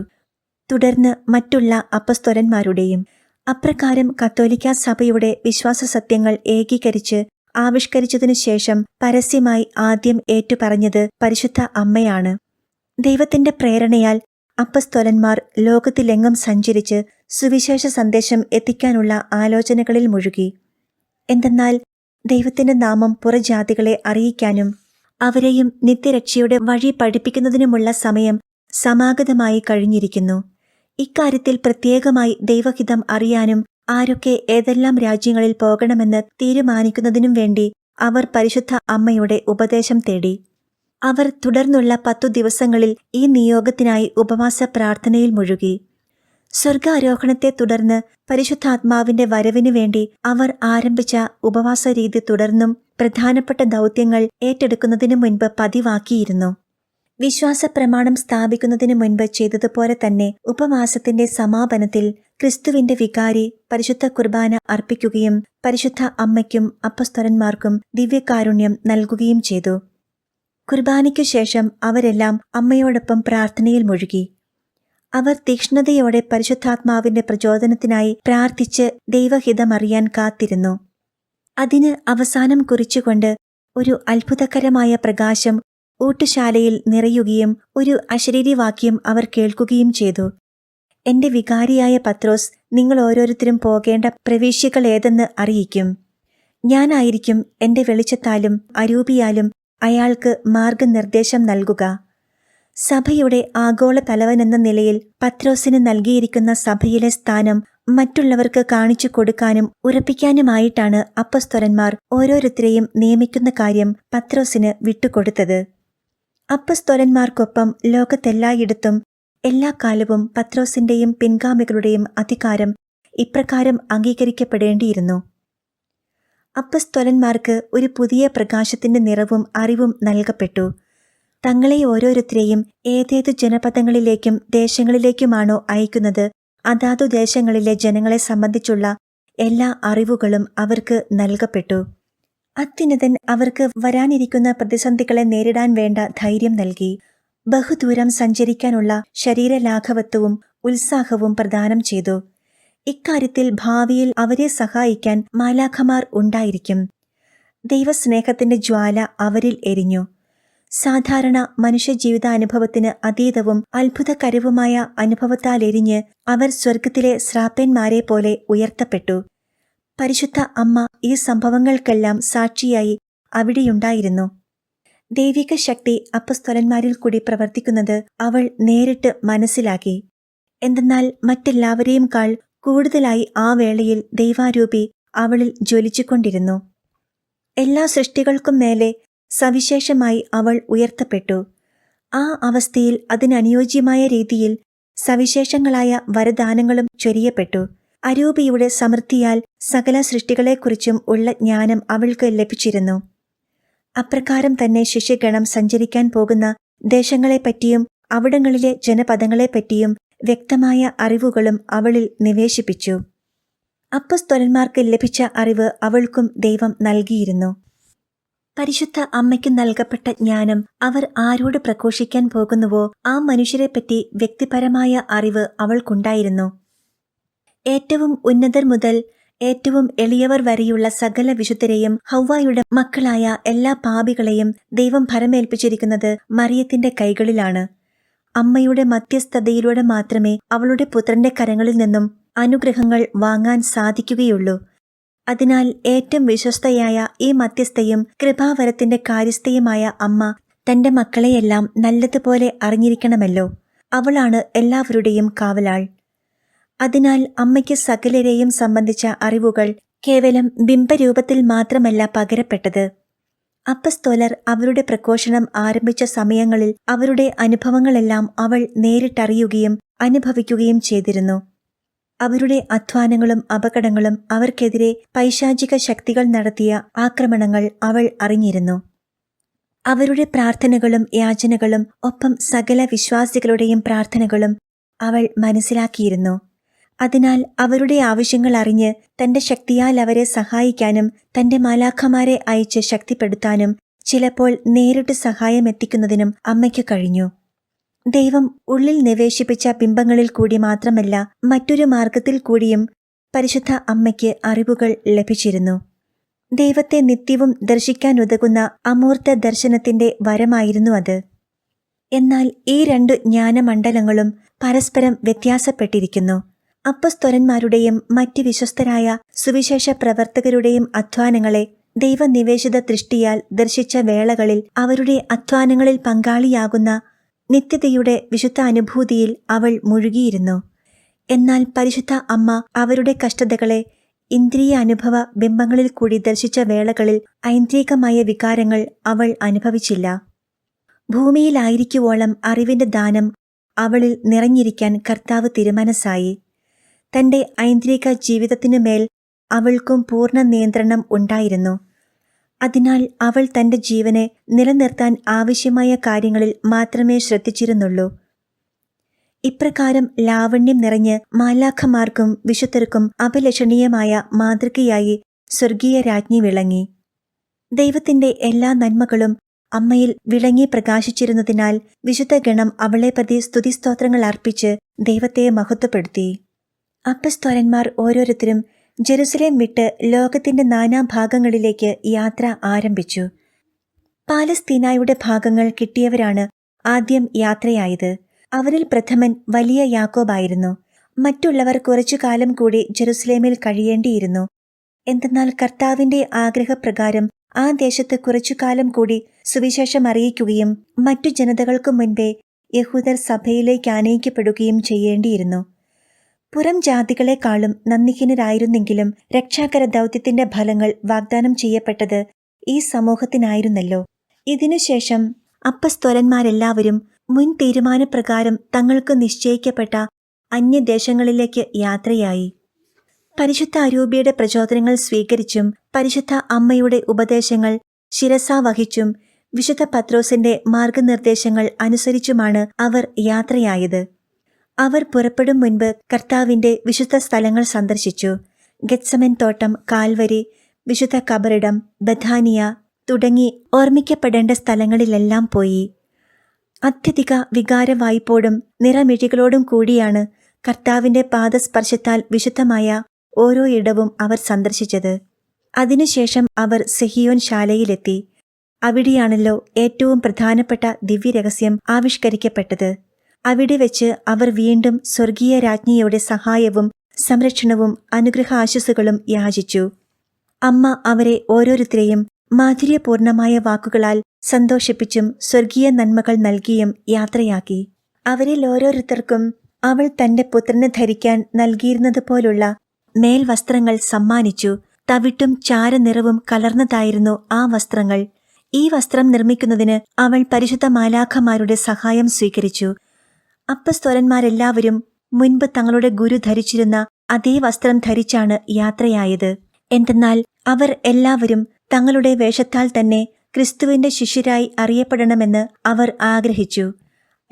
തുടർന്ന് മറ്റുള്ള അപ്പസ്തോലന്മാരുടെയും. അപ്രകാരം കത്തോലിക്കാ സഭയുടെ വിശ്വാസ സത്യങ്ങൾ ഏകീകരിച്ച് ആവിഷ്കരിച്ചതിനു ശേഷം പരസ്യമായി ആദ്യം ഏറ്റുപറഞ്ഞത് പരിശുദ്ധ അമ്മയാണ്. ദൈവത്തിന്റെ പ്രേരണയാൽ അപ്പസ്തോലന്മാർ ലോകത്തിലെങ്ങും സഞ്ചരിച്ച് സുവിശേഷ സന്ദേശം എത്തിക്കാനുള്ള ആലോചനകളിൽ മുഴുകി. എന്തെന്നാൽ ദൈവത്തിന്റെ നാമം പുറജാതികളെ അറിയിക്കാനും അവരെയും നിത്യരക്ഷയുടെ വഴി പഠിപ്പിക്കുന്നതിനുമുള്ള സമയം സമാഗതമായി കഴിഞ്ഞിരിക്കുന്നു. ഇക്കാര്യത്തിൽ പ്രത്യേകമായി ദൈവഹിതം അറിയാനും ആരൊക്കെ ഏതെല്ലാം രാജ്യങ്ങളിൽ പോകണമെന്ന് തീരുമാനിക്കുന്നതിനും വേണ്ടി അവർ പരിശുദ്ധ അമ്മയുടെ ഉപദേശം തേടി. അവർ തുടർന്നുള്ള 10 ദിവസങ്ങളിൽ ഈ നിയോഗത്തിനായി ഉപവാസ പ്രാർത്ഥനയിൽ മുഴുകി. സ്വർഗാരോഹണത്തെ തുടർന്ന് പരിശുദ്ധാത്മാവിന്റെ വരവിനു വേണ്ടി അവർ ആരംഭിച്ച ഉപവാസ രീതി തുടർന്നും പ്രധാനപ്പെട്ട ദൗത്യങ്ങൾ ഏറ്റെടുക്കുന്നതിനു മുൻപ് പതിവാക്കിയിരുന്നു. വിശ്വാസപ്രമാണം സ്ഥാപിക്കുന്നതിനു മുൻപ് ചെയ്തതുപോലെ തന്നെ ഉപവാസത്തിന്റെ സമാപനത്തിൽ ക്രിസ്തുവിന്റെ വികാരി പരിശുദ്ധ കുർബാന അർപ്പിക്കുകയും പരിശുദ്ധ അമ്മയ്ക്കും അപ്പസ്തോലന്മാർക്കും ദിവ്യകാരുണ്യം നൽകുകയും ചെയ്തു. കുർബാനയ്ക്കു ശേഷം അവരെല്ലാം അമ്മയോടൊപ്പം പ്രാർത്ഥനയിൽ മുഴുകി. അവർ തീക്ഷ്ണതയോടെ പരിശുദ്ധാത്മാവിന്റെ പ്രചോദനത്തിനായി പ്രാർത്ഥിച്ച് ദൈവഹിതമറിയാൻ കാത്തിരുന്നു. അതിന് അവസാനം കുറിച്ചുകൊണ്ട് ഒരു അത്ഭുതകരമായ പ്രകാശം ഊട്ടുശാലയിൽ നിറയുകയും ഒരു അശരീരിവാക്യം അവർ കേൾക്കുകയും ചെയ്തു. എന്റെ വികാരിയായ പത്രോസ് നിങ്ങൾ ഓരോരുത്തരും പോകേണ്ട പ്രവേശ്യകൾ ഏതെന്ന് അറിയിക്കും. ഞാനായിരിക്കും എന്റെ വെളിച്ചത്താലും അരൂപിയാലും അയാൾക്ക് മാർഗനിർദ്ദേശം നൽകുക. സഭയുടെ ആഗോള തലവനെന്ന നിലയിൽ പത്രോസിന് നൽകിയിരിക്കുന്ന സഭയിലെ സ്ഥാനം മറ്റുള്ളവർക്ക് കാണിച്ചു കൊടുക്കാനും ഉറപ്പിക്കാനുമായിട്ടാണ് അപ്പസ്തോലന്മാർ ഓരോരുത്തരെയും നിയമിക്കുന്ന കാര്യം പത്രോസിന് വിട്ടുകൊടുത്തത്. അപ്പസ്തോലന്മാർക്കൊപ്പം ലോകത്തെല്ലായിടത്തും എല്ലാ കാലവും പത്രോസിന്റെയും പിൻഗാമികളുടെയും അധികാരം ഇപ്രകാരം അംഗീകരിക്കപ്പെടേണ്ടിയിരുന്നു. അപ്പസ്തോലന്മാർക്ക് ഒരു പുതിയ പ്രകാശത്തിന്റെ നിറവും അറിവും നൽകപ്പെട്ടു. തങ്ങളെ ഓരോരുത്തരെയും ഏതേതു ജനപദങ്ങളിലേക്കും ദേശങ്ങളിലേക്കുമാണോ അയക്കുന്നത് അതാതു ദേശങ്ങളിലെ ജനങ്ങളെ സംബന്ധിച്ചുള്ള എല്ലാ അറിവുകളും അവർക്ക് നൽകപ്പെട്ടു. അത്യുന്നതൻ അവർക്ക് വരാനിരിക്കുന്ന പ്രതിസന്ധികളെ നേരിടാൻ വേണ്ട ധൈര്യം നൽകി. ബഹുദൂരം സഞ്ചരിക്കാനുള്ള ശരീരലാഘവത്വവും ഉത്സാഹവും പ്രദാനം ചെയ്തു. ഇക്കാര്യത്തിൽ ഭാവിയിൽ അവരെ സഹായിക്കാൻ മാലാഖമാർ ഉണ്ടായിരിക്കും. ദൈവസ്നേഹത്തിന്റെ ജ്വാല അവരിൽ എരിഞ്ഞു. സാധാരണ മനുഷ്യജീവിതാനുഭവത്തിന് അതീതവും അത്ഭുതകരവുമായ അനുഭവത്താലെരിഞ്ഞ് അവർ സ്വർഗത്തിലെ ശ്രാപ്പന്മാരെ പോലെ ഉയർത്തപ്പെട്ടു. പരിശുദ്ധ അമ്മ ഈ സംഭവങ്ങൾക്കെല്ലാം സാക്ഷിയായി അവിടെയുണ്ടായിരുന്നു. ദൈവിക ശക്തി അപ്പസ്തോലന്മാരിൽ കൂടി പ്രവർത്തിക്കുന്നത് അവൾ നേരിട്ട് മനസ്സിലാക്കി. എന്തെന്നാൽ മറ്റെല്ലാവരെയും കാൾ കൂടുതലായി ആ വേളയിൽ ദൈവാരൂപി അവളിൽ ജ്വലിച്ചുകൊണ്ടിരുന്നു. എല്ലാ സൃഷ്ടികൾക്കും മേലെ സവിശേഷമായി അവൾ ഉയർത്തപ്പെട്ടു. ആ അവസ്ഥയിൽ അതിനനുയോജ്യമായ രീതിയിൽ സവിശേഷങ്ങളായ വരദാനങ്ങളും ചൊരിയപ്പെട്ടു. അരൂപിയുടെ സമൃദ്ധിയാൽ സകല സൃഷ്ടികളെക്കുറിച്ചും ഉള്ള ജ്ഞാനം അവൾക്ക് ലഭിച്ചിരുന്നു. അപ്രകാരം തന്നെ ശിഷ്യഗണം സഞ്ചരിക്കാൻ പോകുന്ന ദേശങ്ങളെപ്പറ്റിയും അവിടങ്ങളിലെ ജനപദങ്ങളെപ്പറ്റിയും വ്യക്തമായ അറിവുകളും അവളിൽ നിവേശിപ്പിച്ചു. അപ്പസ്തോലന്മാർക്ക് ലഭിച്ച അറിവ് അവൾക്കും ദൈവം നൽകിയിരുന്നു. പരിശുദ്ധ അമ്മയ്ക്ക് നൽകപ്പെട്ട ജ്ഞാനം അവർ ആരോട് പ്രഘോഷിക്കാൻ പോകുന്നുവോ ആ മനുഷ്യരെപ്പറ്റി വ്യക്തിപരമായ അറിവ് അവൾക്കുണ്ടായിരുന്നു. ഏറ്റവും ഉന്നതർ മുതൽ ഏറ്റവും എളിയവർ വരെയുള്ള സകല വിശുദ്ധരെയും ഹൗവായുടെ മക്കളായ എല്ലാ പാപികളെയും ദൈവം ഭരമേൽപ്പിച്ചിരിക്കുന്നത് മറിയത്തിന്റെ കൈകളിലാണ്. അമ്മയുടെ മധ്യസ്ഥതയിലൂടെ മാത്രമേ അവളുടെ പുത്രന്റെ കരങ്ങളിൽ നിന്നും അനുഗ്രഹങ്ങൾ വാങ്ങാൻ സാധിക്കുകയുള്ളൂ. അതിനാൽ ഏറ്റവും വിശ്വസ്തയായ ഈ മധ്യസ്ഥയും കൃപാവരത്തിന്റെ കാര്യസ്ഥയുമായ അമ്മ തന്റെ മക്കളെയെല്ലാം നല്ലതുപോലെ അറിഞ്ഞിരിക്കണമല്ലോ. അവളാണ് എല്ലാവരുടെയും കാവലാൾ. അതിനാൽ അമ്മയ്ക്ക് സകലരെയും സംബന്ധിച്ച അറിവുകൾ കേവലം ബിംബരൂപത്തിൽ മാത്രമല്ല പകരപ്പെട്ടത്. അപ്പസ്തോലർ അവരുടെ പ്രഘോഷണം ആരംഭിച്ച സമയങ്ങളിൽ അവരുടെ അനുഭവങ്ങളെല്ലാം അവൾ നേരിട്ടറിയുകയും അനുഭവിക്കുകയും ചെയ്തിരുന്നു. അവരുടെ അധ്വാനങ്ങളും അപകടങ്ങളും അവർക്കെതിരെ പൈശാചിക ശക്തികൾ നടത്തിയ ആക്രമണങ്ങൾ അവൾ അറിഞ്ഞിരുന്നു. അവരുടെ പ്രാർത്ഥനകളും യാചനകളും ഒപ്പം സകല വിശ്വാസികളുടെയും പ്രാർത്ഥനകളും അവൾ മനസ്സിലാക്കിയിരുന്നു. അതിനാൽ അവരുടെ ആവശ്യങ്ങൾ അറിഞ്ഞ് തന്റെ ശക്തിയാൽ അവരെ സഹായിക്കാനും തന്റെ മാലാഖമാരെ അയച്ച് ശക്തിപ്പെടുത്താനും ചിലപ്പോൾ നേരിട്ട് സഹായം എത്തിക്കുന്നതിനും അമ്മയ്ക്ക് കഴിഞ്ഞു. ദൈവം ഉള്ളിൽ നിവേശിപ്പിച്ച ബിംബങ്ങളിൽ കൂടി മാത്രമല്ല മറ്റൊരു മാർഗത്തിൽ കൂടിയും പരിശുദ്ധ അമ്മയ്ക്ക് അറിവുകൾ ലഭിച്ചിരുന്നു. ദൈവത്തെ നിത്യവും ദർശിക്കാനുതകുന്ന അമൂർത്ത ദർശനത്തിന്റെ വരമായിരുന്നു അത്. എന്നാൽ ഈ രണ്ടു ജ്ഞാനമണ്ഡലങ്ങളും പരസ്പരം വ്യത്യാസപ്പെട്ടിരിക്കുന്നു. അപ്പസ്തോലന്മാരുടെയും മറ്റ് വിശ്വസ്തരായ സുവിശേഷ പ്രവർത്തകരുടെയും അധ്വാനങ്ങളെ ദൈവനിവേശിത ദൃഷ്ടിയാൽ ദർശിച്ച വേളകളിൽ അവരുടെ അധ്വാനങ്ങളിൽ പങ്കാളിയാകുന്ന നിത്യതയുടെ വിശുദ്ധ അനുഭൂതിയിൽ അവൾ മുഴുകിയിരുന്നു. എന്നാൽ പരിശുദ്ധ അമ്മ അവരുടെ കഷ്ടതകളെ ഇന്ദ്രിയ അനുഭവ ബിംബങ്ങളിൽ കൂടി ദർശിച്ച വേളകളിൽ ഐന്ദ്രികമായ വികാരങ്ങൾ അവൾ അനുഭവിച്ചില്ല. ഭൂമിയിലായിരിക്കുവോളം അറിവിന്റെ ദാനം അവളിൽ നിറഞ്ഞിരിക്കാൻ കർത്താവ് തിരുമനസ്സായി. തന്റെ ഐന്ദ്രിക ജീവിതത്തിനുമേൽ അവൾക്കും പൂർണ്ണ നിയന്ത്രണം ഉണ്ടായിരുന്നു. അതിനാൽ അവൾ തന്റെ ജീവനെ നിലനിർത്താൻ ആവശ്യമായ കാര്യങ്ങളിൽ മാത്രമേ ശ്രദ്ധിച്ചിരുന്നുള്ളൂ. ഇപ്രകാരം ലാവണ്യം നിറഞ്ഞ് മാലാഖമാർക്കും വിശുദ്ധർക്കും അഭിലഷണീയമായ മാതൃകയായി സ്വർഗീയ രാജ്ഞി വിളങ്ങി. ദൈവത്തിന്റെ എല്ലാ നന്മകളും അമ്മയിൽ വിളങ്ങി പ്രകാശിച്ചിരുന്നതിനാൽ വിശുദ്ധഗണം അവളെപ്പറ്റി സ്തുതിസ്തോത്രങ്ങൾ അർപ്പിച്ച് ദൈവത്തെ മഹത്വപ്പെടുത്തി. അപ്പസ്തോലന്മാർ ഓരോരുത്തരും ജെറുസലേം വിട്ട് ലോകത്തിന്റെ നാനാഭാഗങ്ങളിലേക്ക് യാത്ര ആരംഭിച്ചു. പാലസ്തീനായുടെ ഭാഗങ്ങൾ കിട്ടിയവരാണ് ആദ്യം യാത്രയായത്. അവരിൽ പ്രഥമൻ വലിയ യാക്കോബായിരുന്നു. മറ്റുള്ളവർ കുറച്ചുകാലം കൂടി ജെറുസലേമിൽ കഴിയേണ്ടിയിരുന്നു. എന്തെന്നാൽ കർത്താവിന്റെ ആഗ്രഹപ്രകാരം ആ ദേശത്ത് കുറച്ചുകാലം കൂടി സുവിശേഷം അറിയിക്കുകയും മറ്റു ജനതകൾക്കു മുൻപേ യഹൂദർ സഭയിലേക്ക് ആനയിക്കപ്പെടുകയും ചെയ്യേണ്ടിയിരുന്നു. പുറം ജാതികളെക്കാളും നന്ദിഹീനരായിരുന്നെങ്കിലും രക്ഷാകര ദൗത്യത്തിന്റെ ഫലങ്ങൾ വാഗ്ദാനം ചെയ്യപ്പെട്ടത് ഈ സമൂഹത്തിനായിരുന്നല്ലോ. ഇതിനുശേഷം അപ്പസ്തോലന്മാരെല്ലാവരും മുൻ തീരുമാനപ്രകാരം തങ്ങൾക്ക് നിശ്ചയിക്കപ്പെട്ട അന്യദേശങ്ങളിലേക്ക് യാത്രയായി. പരിശുദ്ധ അരൂപിയുടെ പ്രചോദനങ്ങൾ സ്വീകരിച്ചും പരിശുദ്ധ അമ്മയുടെ ഉപദേശങ്ങൾ ശിരസാ വഹിച്ചും വിശുദ്ധ പത്രോസിന്റെ മാർഗനിർദ്ദേശങ്ങൾ അനുസരിച്ചുമാണ് അവർ യാത്രയായത്. അവർ പുറപ്പെടും മുൻപ് കർത്താവിന്റെ വിശുദ്ധ സ്ഥലങ്ങൾ സന്ദർശിച്ചു. ഗെത്സമൻ തോട്ടം, കാൽവരി, വിശുദ്ധ കബറിടം, ബഥാനിയ തുടങ്ങി ഓർമ്മിക്കപ്പെടേണ്ട സ്ഥലങ്ങളിലെല്ലാം പോയി. അത്യധിക വികാരവായ്പോടും നിറമിഴികളോടും കൂടിയാണ് കർത്താവിന്റെ പാദസ്പർശത്താൽ വിശുദ്ധമായ ഓരോ ഇടവും അവർ സന്ദർശിച്ചത്. അതിനുശേഷം അവർ സെഹിയോൻ ശാലയിലെത്തി. അവിടെയാണല്ലോ ഏറ്റവും പ്രധാനപ്പെട്ട ദിവ്യരഹസ്യം ആവിഷ്കരിക്കപ്പെട്ടത്. അവിടെ വെച്ച് അവർ വീണ്ടും സ്വർഗീയ രാജ്ഞിയുടെ സഹായവും സംരക്ഷണവും അനുഗ്രഹാശസ്സുകളും യാചിച്ചു. അമ്മ അവരെ ഓരോരുത്തരെയും മാധുര്യപൂർണമായ വാക്കുകളാൽ സന്തോഷിപ്പിച്ചും സ്വർഗീയ നന്മകൾ നൽകിയും യാത്രയാക്കി. അവരിൽ ഓരോരുത്തർക്കും അവൾ തന്റെ പുത്രന് ധരിക്കാൻ നൽകിയിരുന്നതുപോലുള്ള മേൽവസ്ത്രങ്ങൾ സമ്മാനിച്ചു. തവിട്ടും ചാരനിറവും കലർന്നതായിരുന്നു ആ വസ്ത്രങ്ങൾ. ഈ വസ്ത്രം നിർമ്മിക്കുന്നതിന് അവൾ പരിശുദ്ധ മാലാഖമാരുടെ സഹായം സ്വീകരിച്ചു. അപ്പസ്തോലന്മാരെല്ലാവരും മുൻപ് തങ്ങളുടെ ഗുരു ധരിച്ചിരുന്ന അതേ വസ്ത്രം ധരിച്ചാണ് യാത്രയായത്. എന്തെന്നാൽ അവർ എല്ലാവരും തങ്ങളുടെ വേഷത്താൽ തന്നെ ക്രിസ്തുവിന്റെ ശിഷ്യരായി അറിയപ്പെടണമെന്ന് അവർ ആഗ്രഹിച്ചു.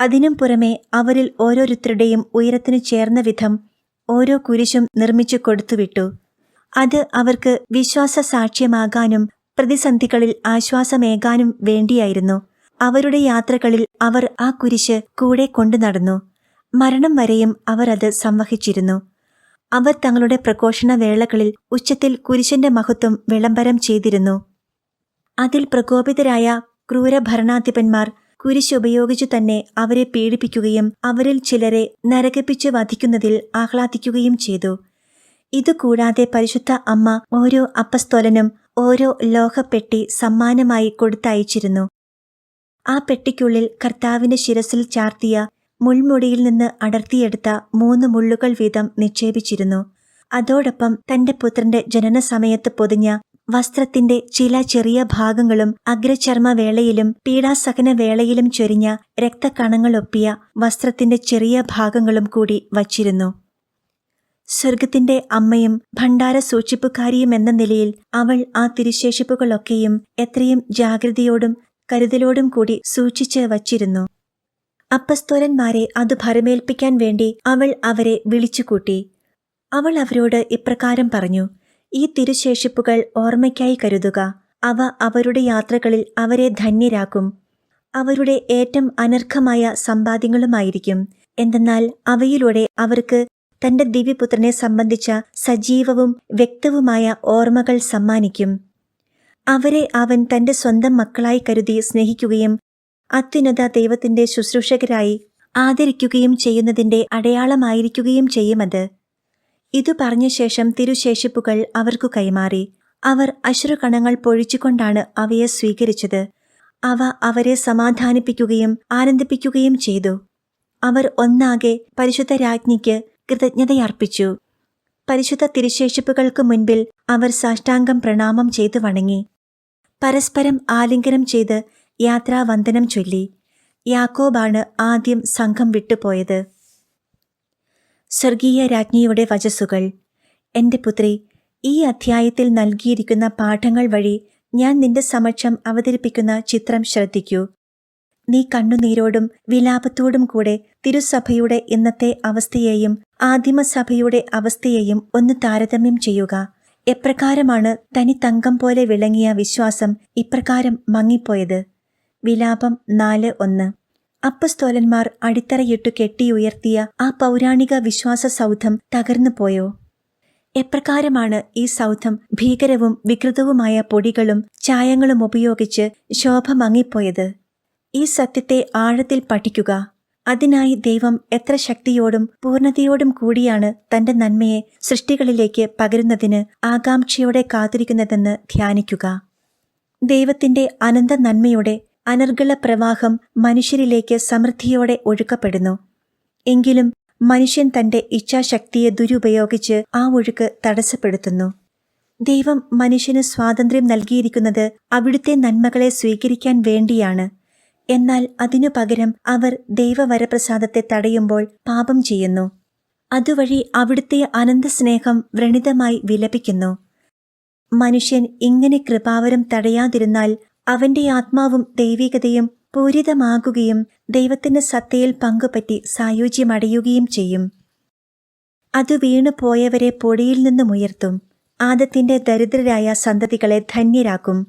അതിനും പുറമെ അവരിൽ ഓരോരുത്തരുടെയും ഉയരത്തിനു ചേർന്ന വിധം ഓരോ കുരിശും നിർമ്മിച്ചു കൊടുത്തുവിട്ടു. അത് അവർക്ക് വിശ്വാസ സാക്ഷ്യമാകാനും പ്രതിസന്ധികളിൽ ആശ്വാസമേകാനും വേണ്ടിയായിരുന്നു. അവരുടെ യാത്രകളിൽ അവർ ആ കുരിശ് കൂടെ കൊണ്ടു നടന്നു. മരണം വരെയും അവർ അത് സംവഹിച്ചിരുന്നു. അവർ തങ്ങളുടെ പ്രഘോഷണ വേളകളിൽ ഉച്ചത്തിൽ കുരിശിന്റെ മഹത്വം വിളംബരം ചെയ്തിരുന്നു. അതിൽ പ്രകോപിതരായ ക്രൂരഭരണാധിപന്മാർ കുരിശുപയോഗിച്ചു തന്നെ അവരെ പീഡിപ്പിക്കുകയും അവരിൽ ചിലരെ നരകിപ്പിച്ചു വധിക്കുന്നതിൽ ആഹ്ലാദിക്കുകയും ചെയ്തു. ഇതുകൂടാതെ പരിശുദ്ധ അമ്മ ഓരോ അപ്പസ്തോലനും ഓരോ ലോഹപ്പെട്ടി സമ്മാനമായി കൊടുത്തയച്ചിരുന്നു. ആ പെട്ടിക്കുള്ളിൽ കർത്താവിന്റെ ശിരസിൽ ചാർത്തിയ മുൾമുടിയിൽ നിന്ന് അടർത്തിയെടുത്ത 3 മുള്ളുകൾ വീതം നിക്ഷേപിച്ചിരുന്നു. അതോടൊപ്പം തന്റെ പുത്രന്റെ ജനന സമയത്ത് പൊതിഞ്ഞ വസ്ത്രത്തിന്റെ ചില ചെറിയ ഭാഗങ്ങളും അഗ്രചർമ്മ വേളയിലും പീഡാസഹന വേളയിലും ചൊരിഞ്ഞ രക്തകണങ്ങളൊപ്പിയ വസ്ത്രത്തിന്റെ ചെറിയ ഭാഗങ്ങളും കൂടി വച്ചിരുന്നു. സ്വർഗത്തിന്റെ അമ്മയും ഭണ്ഡാര സൂക്ഷിപ്പുകാരിയും എന്ന നിലയിൽ അവൾ ആ തിരുശേഷിപ്പുകളൊക്കെയും എത്രയും ജാഗ്രതയോടും കരുതലോടും കൂടി സൂക്ഷിച്ച് വച്ചിരുന്നു. അപ്പസ്തോലന്മാരെ അത് ഭരമേൽപ്പിക്കാൻ വേണ്ടി അവൾ അവരെ വിളിച്ചുകൂട്ടി. അവൾ അവരോട് ഇപ്രകാരം പറഞ്ഞു: ഈ തിരുശേഷിപ്പുകൾ ഓർമ്മയ്ക്കായി കരുതുക. അവ അവരുടെ യാത്രകളിൽ അവരെ ധന്യരാക്കും. അവരുടെ ഏറ്റവും അനർഘമായ സമ്പാദ്യങ്ങളുമായിരിക്കും. എന്തെന്നാൽ അവയിലൂടെ അവർക്ക് തന്റെ ദിവ്യപുത്രനെ സംബന്ധിച്ച സജീവവും വ്യക്തവുമായ ഓർമ്മകൾ സമ്മാനിക്കും. അവരെ അവൻ തന്റെ സ്വന്തം മക്കളായി കരുതി സ്നേഹിക്കുകയും അത്യുന്നത ദൈവത്തിന്റെ ശുശ്രൂഷകരായി ആദരിക്കുകയും ചെയ്യുന്നതിന്റെ അടയാളമായിരിക്കുകയും ചെയ്യുമത്. ഇതു പറഞ്ഞ ശേഷം തിരുശേഷിപ്പുകൾ അവർക്കു കൈമാറി. അവർ അശ്രുകണങ്ങൾ പൊഴിച്ചുകൊണ്ടാണ് അവയെ സ്വീകരിച്ചത്. അവ അവരെ സമാധാനിപ്പിക്കുകയും ആനന്ദിപ്പിക്കുകയും ചെയ്തു. അവർ ഒന്നാകെ പരിശുദ്ധ രാജ്ഞിക്ക് കൃതജ്ഞതയർപ്പിച്ചു. പരിശുദ്ധ തിരുശേഷിപ്പുകൾക്ക് മുൻപിൽ അവർ സാഷ്ടാംഗം പ്രണാമം ചെയ്തു വണങ്ങി. പരസ്പരം ആലിംഗനം ചെയ്ത് യാത്രാവന്ദനം ചൊല്ലി. യാക്കോബാണ് ആദ്യം സംഘം വിട്ടുപോയത്. സ്വർഗീയ രാജ്ഞിയുടെ വചസ്സുകൾ. എന്റെ പുത്രി, ഈ അധ്യായത്തിൽ നൽകിയിരിക്കുന്ന പാഠങ്ങൾ വഴി ഞാൻ നിന്റെ സമക്ഷം അവതരിപ്പിക്കുന്ന ചിത്രം ശ്രദ്ധിക്കൂ. നീ കണ്ണുനീരോടും വിലാപത്തോടും കൂടെ തിരുസഭയുടെ ഇന്നത്തെ അവസ്ഥയെയും ആദിമസഭയുടെ അവസ്ഥയെയും ഒന്ന് താരതമ്യം ചെയ്യുക. എപ്രകാരമാണ് തനി തങ്കം പോലെ വിളങ്ങിയ വിശ്വാസം ഇപ്രകാരം മങ്ങിപ്പോയത്? വിലാപം 4:1. അപ്പസ്തോലന്മാർ അടിത്തറയിട്ടു കെട്ടിയുയർത്തിയ ആ പൗരാണിക വിശ്വാസ സൗധം തകർന്നു പോയോ? എപ്രകാരമാണ് ഈ സൗധം ഭീകരവും വികൃതവുമായ പൊടികളും ചായങ്ങളും ഉപയോഗിച്ച് ശോഭ മങ്ങിപ്പോയത്? ഈ സത്യത്തെ ആഴത്തിൽ പഠിക്കുക. അതിനായി ദൈവം എത്ര ശക്തിയോടും പൂർണ്ണതയോടും കൂടിയാണ് തന്റെ നന്മയെ സൃഷ്ടികളിലേക്ക് പകരുന്നതിന് ആകാംക്ഷയോടെ കാത്തിരിക്കുന്നതെന്ന് ധ്യാനിക്കുക. ദൈവത്തിന്റെ അനന്ത നന്മയുടെ അനർഗള പ്രവാഹം മനുഷ്യരിലേക്ക് സമൃദ്ധിയോടെ ഒഴുക്കപ്പെടുന്നു. എങ്കിലും മനുഷ്യൻ തന്റെ ഇച്ഛാശക്തിയെ ദുരുപയോഗിച്ച് ആ ഒഴുക്ക് തടസ്സപ്പെടുത്തുന്നു. ദൈവം മനുഷ്യന് സ്വാതന്ത്ര്യം നൽകിയിരിക്കുന്നത് അവിടുത്തെ നന്മകളെ സ്വീകരിക്കാൻ വേണ്ടിയാണ്. എന്നാൽ അതിനു പകരം അവർ ദൈവവരപ്രസാദത്തെ തടയുമ്പോൾ പാപം ചെയ്യുന്നു. അതുവഴി അവിടുത്തെ അനന്തസ്നേഹം വ്രണിതമായി വിലപിക്കുന്നു. മനുഷ്യൻ ഇങ്ങനെ കൃപാവരം തടയാതിരുന്നാൽ അവന്റെ ആത്മാവും ദൈവികതയും പൂരിതമാകുകയും ദൈവത്തിന്റെ സത്തയിൽ പങ്കുപറ്റി സായുജ്യമടയുകയും ചെയ്യും. അത് വീണുപോയവരെ പൊടിയിൽ നിന്നുമുയർത്തും. ആദത്തിന്റെ ദരിദ്രരായ സന്തതികളെ ധന്യരാക്കും.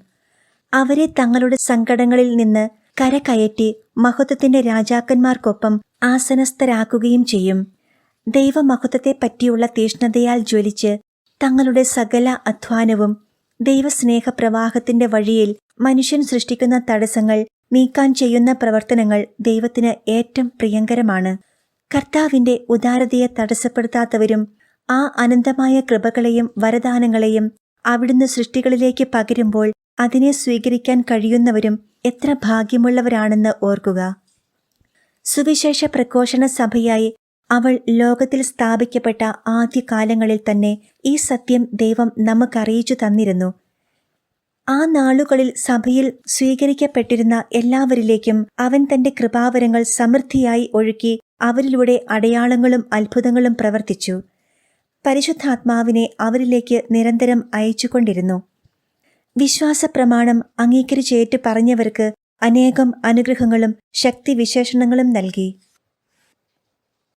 അവരെ തങ്ങളുടെ സങ്കടങ്ങളിൽ നിന്ന് കരകയറ്റി മഹത്വത്തിന്റെ രാജാക്കന്മാർക്കൊപ്പം ആസനസ്ഥരാക്കുകയും ചെയ്യും. ദൈവമഹത്വത്തെ പറ്റിയുള്ള തീഷ്ണതയാൽ ജ്വലിച്ച് തങ്ങളുടെ സകല അധ്വാനവും ദൈവസ്നേഹപ്രവാഹത്തിന്റെ വഴിയിൽ മനുഷ്യൻ സൃഷ്ടിക്കുന്ന തടസ്സങ്ങൾ നീക്കാൻ ചെയ്യുന്ന പ്രവർത്തനങ്ങൾ ദൈവത്തിന് ഏറ്റവും പ്രിയങ്കരമാണ്. കർത്താവിന്റെ ഉദാരതയെ തടസ്സപ്പെടുത്താത്തവരും ആ അനന്തമായ കൃപകളെയും വരദാനങ്ങളെയും അവിടുന്ന് സൃഷ്ടികളിലേക്ക് പകരുമ്പോൾ അതിനെ സ്വീകരിക്കാൻ കഴിയുന്നവരും എത്ര ഭാഗ്യമുള്ളവരാണെന്ന് ഓർക്കുക. സുവിശേഷ പ്രഘോഷണ സഭയായി അവൾ ലോകത്തിൽ സ്ഥാപിക്കപ്പെട്ട ആദ്യകാലങ്ങളിൽ തന്നെ ഈ സത്യം ദൈവം നമുക്കറിയിച്ചു തന്നിരുന്നു. ആ നാളുകളിൽ സഭയിൽ സ്വീകരിക്കപ്പെട്ടിരുന്ന എല്ലാവരിലേക്കും അവൻ തന്റെ കൃപാവരങ്ങൾ സമൃദ്ധിയായി ഒഴുക്കി അവരിലൂടെ അടയാളങ്ങളും അത്ഭുതങ്ങളും പ്രവർത്തിച്ചു. പരിശുദ്ധാത്മാവിനെ അവരിലേക്ക് നിരന്തരം അയച്ചുകൊണ്ടിരുന്നു. വിശ്വാസപ്രമാണം അംഗീകരിച്ചേറ്റു പറഞ്ഞവർക്ക് അനേകം അനുഗ്രഹങ്ങളും ശക്തിവിശേഷണങ്ങളും നൽകി.